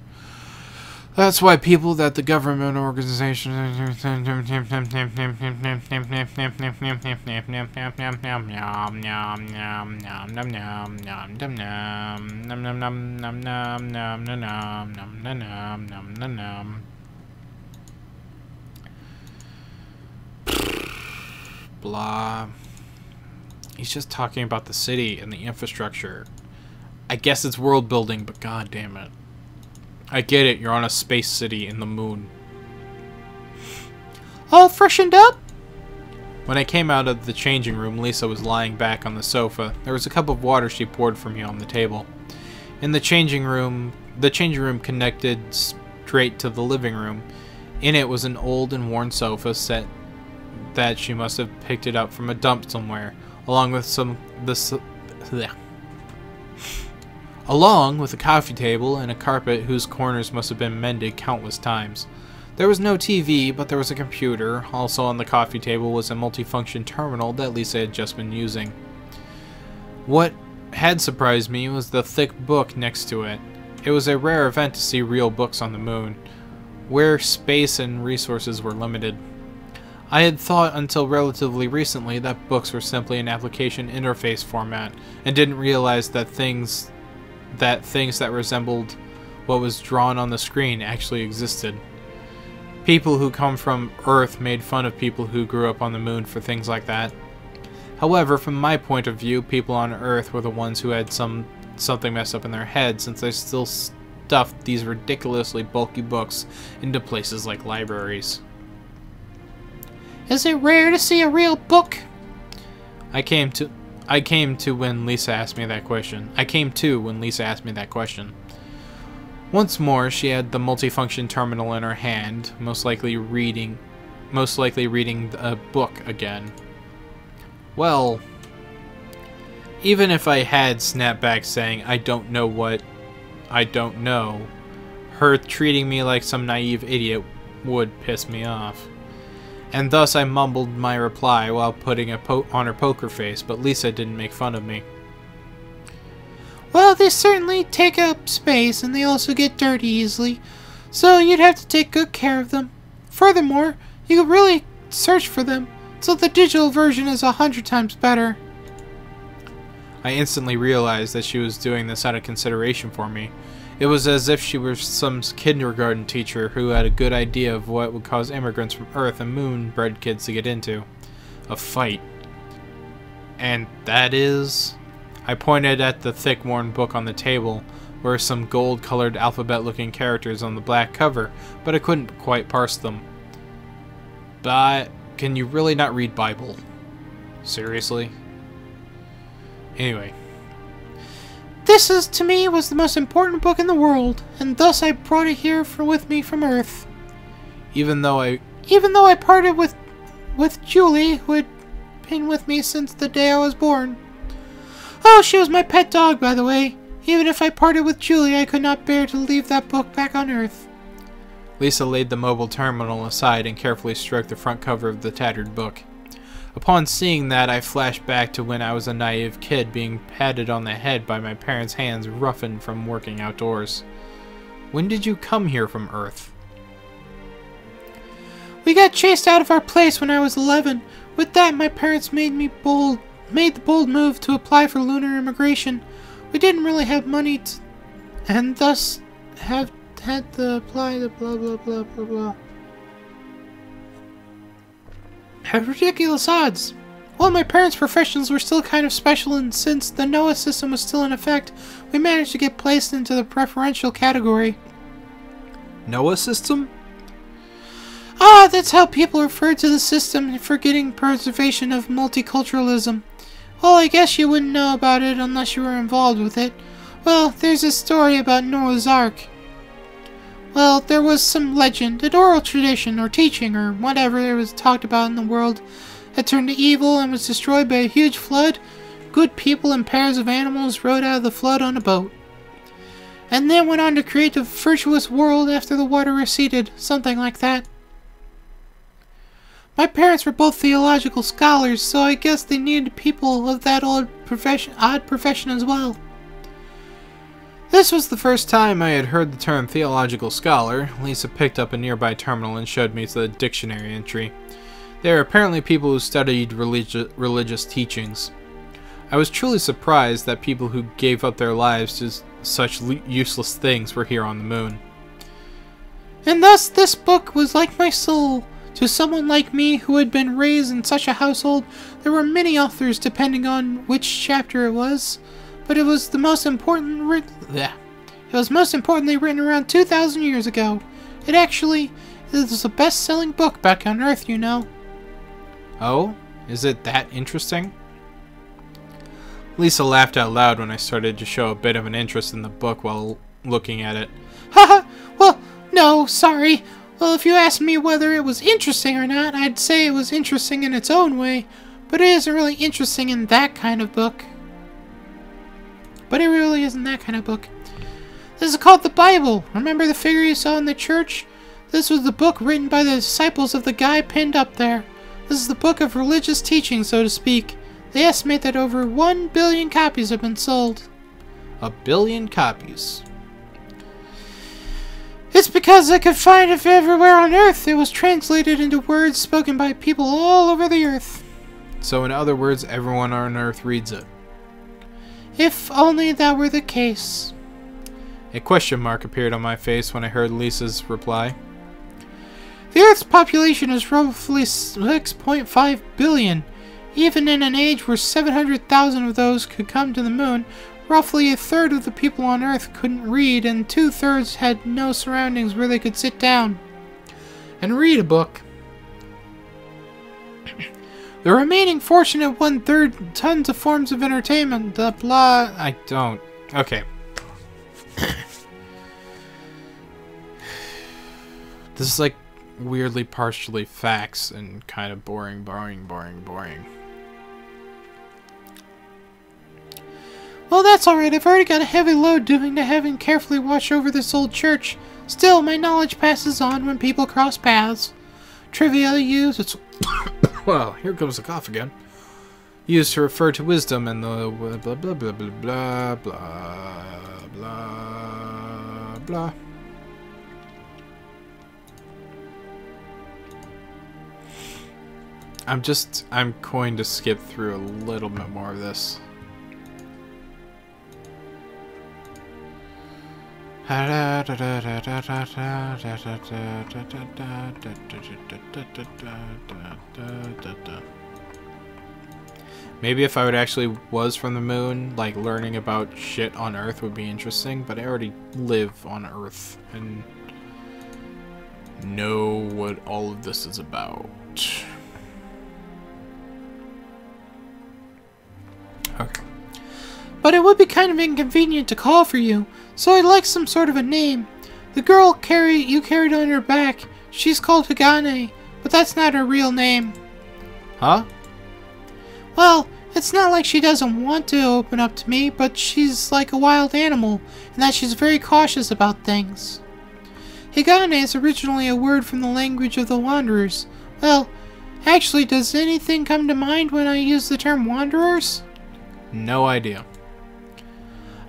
That's why people that the government organization blah. He's just talking about the city and the infrastructure. I guess it's world building, but god damn it. I get it, you're on a space city in the moon. All freshened up? When I came out of the changing room, Lisa was lying back on the sofa. There was a cup of water she poured for me on the table. In the changing room connected straight to the living room. In it was an old and worn sofa set that she must have picked it up from a dump somewhere, along with a coffee table and a carpet whose corners must have been mended countless times. There was no TV, but there was a computer. Also on the coffee table was a multifunction terminal that Lisa had just been using. What had surprised me was the thick book next to it. It was a rare event to see real books on the moon, where space and resources were limited. I had thought until relatively recently that books were simply an application interface format, and didn't realize that things that resembled what was drawn on the screen actually existed. People who come from Earth made fun of people who grew up on the moon for things like that. However, from my point of view, people on Earth were the ones who had something messed up in their head, since they still stuffed these ridiculously bulky books into places like libraries. Is it rare to see a real book? I came to when Lisa asked me that question. Once more, she had the multifunction terminal in her hand, most likely reading a book again. Well, even if I had snapped back saying, I don't know what I don't know, her treating me like some naive idiot would piss me off. And thus I mumbled my reply while putting on her poker face, but Lisa didn't make fun of me. Well, they certainly take up space, and they also get dirty easily, so you'd have to take good care of them. Furthermore, you could really search for them, so the digital version is 100 times better. I instantly realized that she was doing this out of consideration for me. It was as if she were some kindergarten teacher who had a good idea of what would cause immigrants from Earth and Moon-bred kids to get into. A fight. And that is... I pointed at the thick, worn book on the table, where some gold-colored alphabet-looking characters on the black cover, but I couldn't quite parse them. But can you really not read Bible? Seriously? Anyway. This to me was the most important book in the world, and thus I brought it here with me from Earth. Even though I parted with Julie, who had been with me since the day I was born. Oh, she was my pet dog, by the way. Even if I parted with Julie, I could not bear to leave that book back on Earth. Lisa laid the mobile terminal aside and carefully stroked the front cover of the tattered book. Upon seeing that, I flashed back to when I was a naive kid being patted on the head by my parents' hands roughened from working outdoors. When did you come here from Earth? We got chased out of our place when I was 11. With that, my parents made the bold move to apply for lunar immigration. We didn't really have money and thus had to apply to blah blah blah blah blah. Had ridiculous odds. Well, my parents' professions were still kind of special, and since the NOAA system was still in effect, we managed to get placed into the preferential category. NOAA system? Ah, that's how people refer to the system for getting preservation of multiculturalism. Well, I guess you wouldn't know about it unless you were involved with it. Well, there's a story about Noah's Ark. Well, there was some legend, an oral tradition, or teaching, or whatever it was talked about in the world, had turned to evil and was destroyed by a huge flood. Good people and pairs of animals rode out of the flood on a boat. And then went on to create a virtuous world after the water receded, something like that. My parents were both theological scholars, so I guess they needed people of that odd profession as well. This was the first time I had heard the term theological scholar. Lisa picked up a nearby terminal and showed me the dictionary entry. They are apparently people who studied religious teachings. I was truly surprised that people who gave up their lives to such useless things were here on the moon. And thus this book was like my soul. To someone like me who had been raised in such a household, there were many authors depending on which chapter it was, but it was most importantly written around 2,000 years ago. It was a best-selling book back on Earth, you know. Oh? Is it that interesting? Lisa laughed out loud when I started to show a bit of an interest in the book while looking at it. Haha, well, no, sorry. Well, if you asked me whether it was interesting or not, I'd say it was interesting in its own way, but it isn't really interesting in that kind of book. This is called the Bible. Remember the figure you saw in the church? This was the book written by the disciples of the guy pinned up there. This is the book of religious teaching, so to speak. They estimate that over 1 billion copies have been sold. 1 billion copies. It's because I could find it everywhere on Earth. It was translated into words spoken by people all over the Earth. So in other words, everyone on Earth reads it. If only that were the case. A question mark appeared on my face when I heard Lisa's reply. The Earth's population is roughly 6.5 billion. Even in an age where 700,000 of those could come to the moon, roughly a third of the people on Earth couldn't read, and 2/3 had no surroundings where they could sit down and read a book. The remaining fortunate 1/3 tons of forms of entertainment, I don't. Okay. This is like weirdly partially facts and kind of boring. Well, that's alright. I've already got a heavy load doing to have and carefully watch over this old church. Still, my knowledge passes on when people cross paths. Trivia used... Well, here comes the cough again. Used to refer to wisdom and the blah blah blah blah blah blah blah blah. I'm going to skip through a little bit more of this. Maybe if I would actually was from the moon, like learning about shit on Earth would be interesting, but I already live on Earth and know what all of this is about. Okay. But it would be kind of inconvenient to call for you, so I'd like some sort of a name. The girl you carried on your back, she's called Hagane, but that's not her real name. Huh? Well, it's not like she doesn't want to open up to me, but she's like a wild animal, and that she's very cautious about things. Hagane is originally a word from the language of the Wanderers. Well, actually, does anything come to mind when I use the term Wanderers? No idea.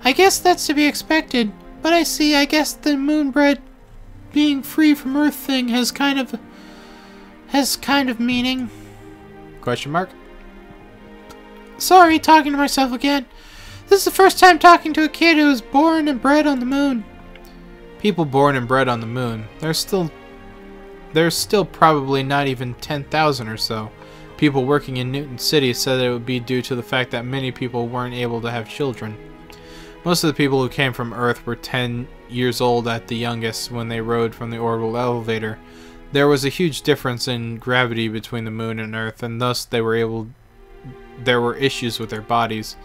I guess that's to be expected, but I guess the moonbred being free from Earth thing has kind of meaning. Question mark? Sorry, talking to myself again. This is the first time talking to a kid who was born and bred on the moon. People born and bred on the moon. There's still probably not even 10,000 or so. People working in Newton City said that it would be due to the fact that many people weren't able to have children. Most of the people who came from Earth were 10 years old at the youngest when they rode from the orbital elevator. There was a huge difference in gravity between the moon and Earth, and thus there were issues with their bodies.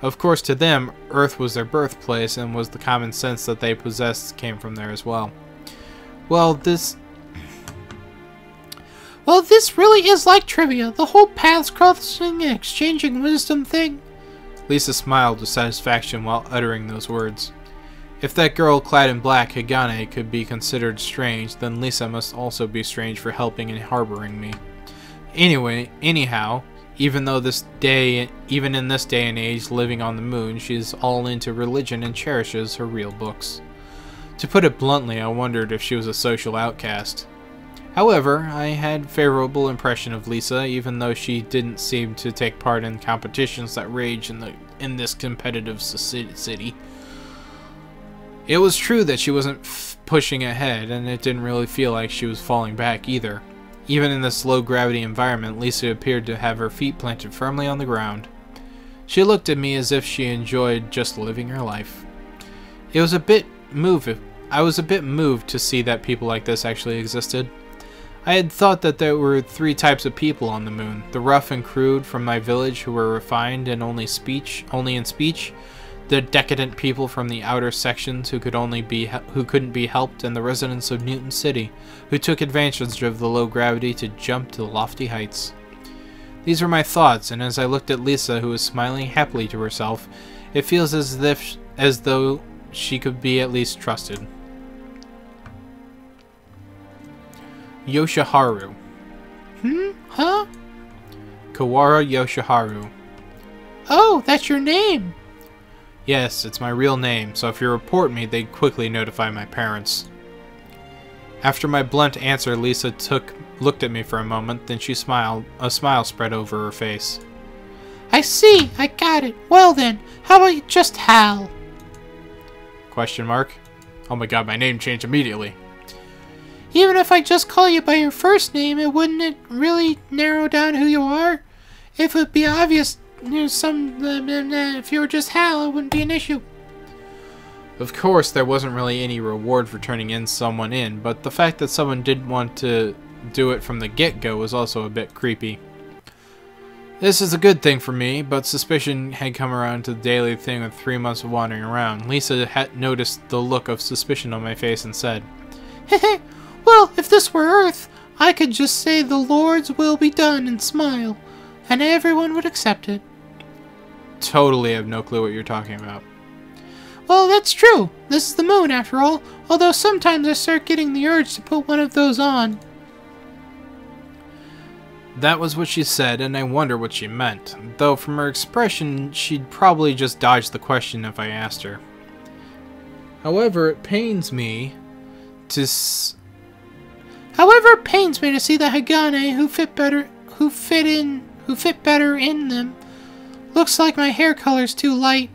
Of course, to them, Earth was their birthplace, and was the common sense that they possessed came from there as well. Well, this really is like trivia. The whole paths crossing and exchanging wisdom thing. Lisa smiled with satisfaction while uttering those words. If that girl clad in black, Hagane, could be considered strange, then Lisa must also be strange for helping and harboring me. Anyhow, even in this day and age, living on the moon, she's all into religion and cherishes her real books. To put it bluntly, I wondered if she was a social outcast. However, I had a favorable impression of Lisa, even though she didn't seem to take part in competitions that rage in this competitive city. It was true that she wasn't pushing ahead, and it didn't really feel like she was falling back either. Even in this low-gravity environment, Lisa appeared to have her feet planted firmly on the ground. She looked at me as if she enjoyed just living her life. I was a bit moved to see that people like this actually existed. I had thought that there were 3 types of people on the moon: the rough and crude from my village who were refined and only in speech, the decadent people from the outer sections who couldn't be helped, and the residents of Newton City who took advantage of the low gravity to jump to lofty heights. These were my thoughts, and as I looked at Lisa, who was smiling happily to herself, it feels as though she could be at least trusted. Yoshiharu. Huh? Kawara Yoshiharu. Oh, that's your name. Yes, it's my real name, so if you report me, they'd quickly notify my parents. After my blunt answer, Lisa looked at me for a moment, then she smiled. A smile spread over her face. I see, I got it. Well then, how about you just Hal? Question mark? Oh my god, my name changed immediately. Even if I just call you by your first name, wouldn't it really narrow down who you are? If it would be obvious, if you were just Hal, it wouldn't be an issue. Of course, there wasn't really any reward for turning someone in, but the fact that someone didn't want to do it from the get-go was also a bit creepy. This is a good thing for me, but suspicion had come around to the daily thing with 3 months of wandering around. Lisa had noticed the look of suspicion on my face and said, Heh. Well, if this were Earth, I could just say the Lord's will be done and smile, and everyone would accept it. Totally have no clue what you're talking about. Well, that's true. This is the moon, after all, although sometimes I start getting the urge to put one of those on. That was what she said, and I wonder what she meant, though from her expression, she'd probably just dodge the question if I asked her. However, it pains me to see the Hagane who fit better in them. Looks like my hair color's too light.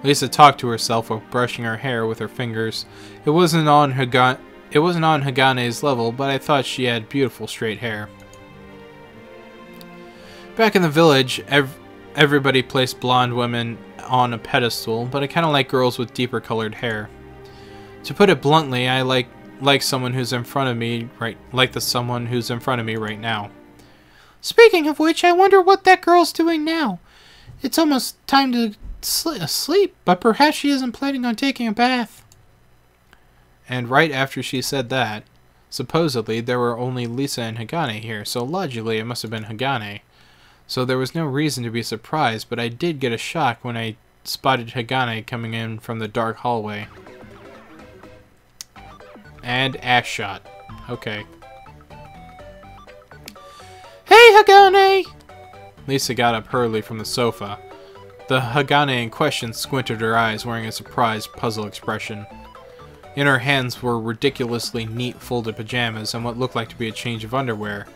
Lisa talked to herself while brushing her hair with her fingers. It wasn't on Hagane's level, but I thought she had beautiful straight hair. Back in the village, everybody placed blonde women on a pedestal, but I kind of like girls with deeper colored hair. To put it bluntly, I like someone who's in front of me right now. Speaking of which, I wonder what that girl's doing now. It's almost time to sleep, but perhaps she isn't planning on taking a bath. And right after she said that, supposedly there were only Lisa and Hagane here, so logically it must have been Hagane. So there was no reason to be surprised, but I did get a shock when I spotted Hagane coming in from the dark hallway. And ash shot. Okay. Hey, Hagane! Lisa got up hurriedly from the sofa. The Hagane in question squinted her eyes, wearing a surprised, puzzled expression. In her hands were ridiculously neat folded pajamas and what looked like to be a change of underwear.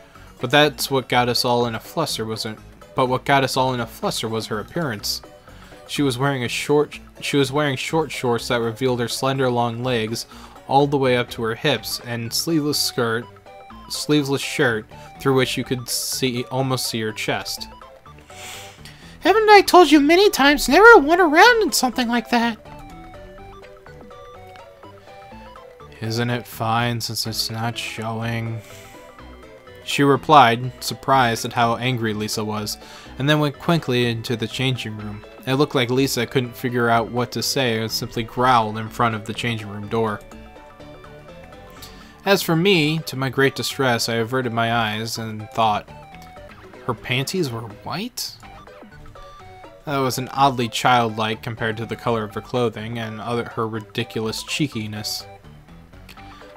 But what got us all in a fluster was her appearance. She was wearing short shorts that revealed her slender long legs all the way up to her hips, and sleeveless shirt through which you could almost see her chest. Haven't I told you many times never to run around in something like that? Isn't it fine since it's not showing? She replied, surprised at how angry Lisa was, and then went quickly into the changing room. It looked like Lisa couldn't figure out what to say and simply growled in front of the changing room door. As for me, to my great distress, I averted my eyes and thought, her panties were white? That was an oddly childlike compared to the color of her clothing and her ridiculous cheekiness.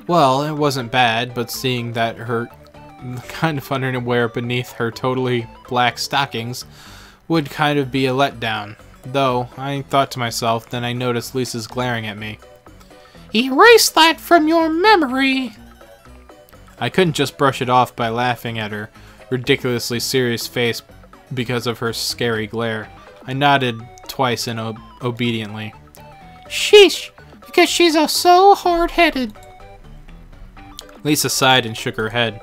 Well, it wasn't bad, but seeing that kind of underwear beneath her totally black stockings would kind of be a letdown. Though, I thought to myself, then I noticed Lisa's glaring at me. Erase that from your memory. I couldn't just brush it off by laughing at her ridiculously serious face because of her scary glare. I nodded twice and obediently. Sheesh, because she's so hard-headed. Lisa sighed and shook her head.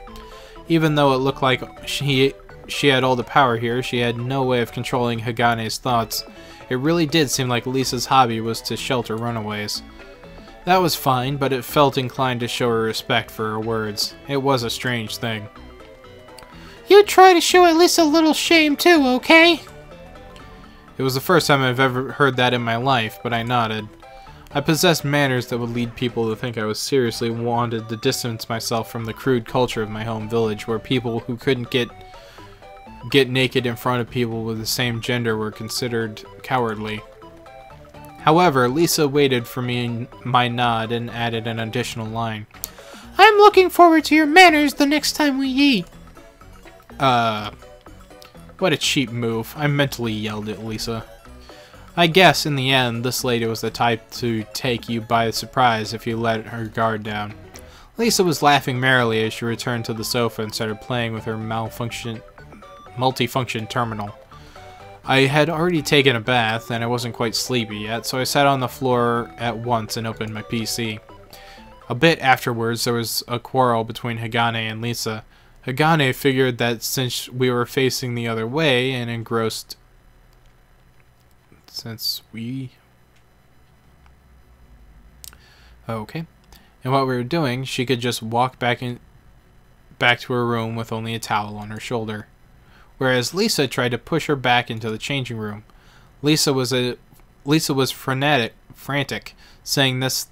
Even though it looked like she had all the power here, she had no way of controlling Hagane's thoughts. It really did seem like Lisa's hobby was to shelter runaways. That was fine, but it felt inclined to show her respect for her words. It was a strange thing. You try to show at least a little shame too, okay? It was the first time I've ever heard that in my life, but I nodded. I possessed manners that would lead people to think I was seriously wanted to distance myself from the crude culture of my home village, where people who couldn't get naked in front of people with the same gender were considered cowardly. However, Lisa waited for my nod and added an additional line. I'm looking forward to your manners the next time we eat. What a cheap move. I mentally yelled at Lisa. I guess, in the end, this lady was the type to take you by surprise if you let her guard down. Lisa was laughing merrily as she returned to the sofa and started playing with her multifunction terminal. I had already taken a bath, and I wasn't quite sleepy yet, so I sat on the floor at once and opened my PC. A bit afterwards, there was a quarrel between Hagane and Lisa. Hagane figured that since we were facing the other way and engrossed... Okay. And what we were doing, she could just walk back to her room with only a towel on her shoulder. Whereas Lisa tried to push her back into the changing room. Lisa was frantic, saying that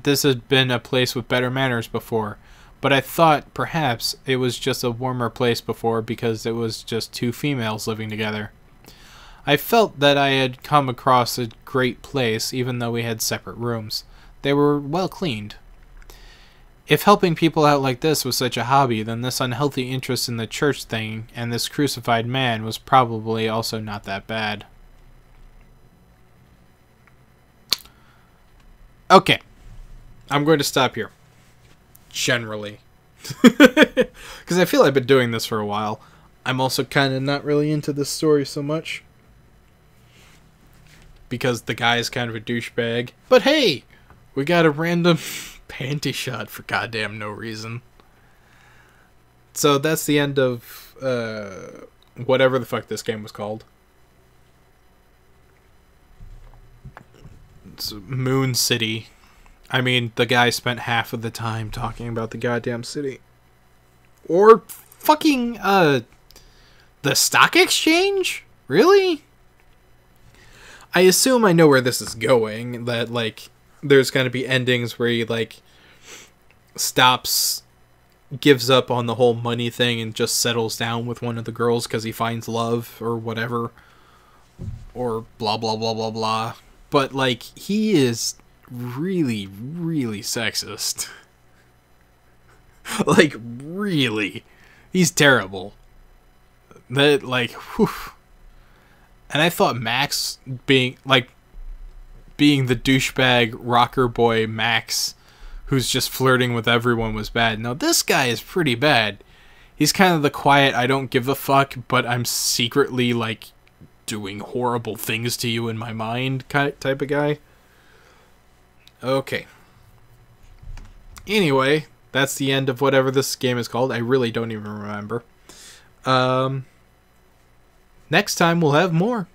this had been a place with better manners before. But I thought perhaps it was just a warmer place before because it was just two females living together. I felt that I had come across a great place even though we had separate rooms. They were well cleaned. If helping people out like this was such a hobby, then this unhealthy interest in the church thing and this crucified man was probably also not that bad. Okay. I'm going to stop here. Generally. Because I feel I've been doing this for a while. I'm also kind of not really into this story so much. Because the guy is kind of a douchebag. But hey! We got a random panty shot for goddamn no reason. So that's the end of whatever the fuck this game was called. It's Moon City. I mean, the guy spent half of the time talking about the goddamn city. Or fucking the stock exchange? Really? I assume I know where this is going, that like there's going to be endings where he like gives up on the whole money thing and just settles down with one of the girls because he finds love or whatever, or blah blah blah blah blah. But like, he is really sexist. Like, really, he's terrible. That like, whew. And I thought Max being the douchebag rocker boy Max, who's just flirting with everyone, was bad. Now this guy is pretty bad. He's kind of the quiet, I don't give a fuck, but I'm secretly like doing horrible things to you in my mind type of guy. Okay. Anyway, that's the end of whatever this game is called. I really don't even remember. Next time we'll have more.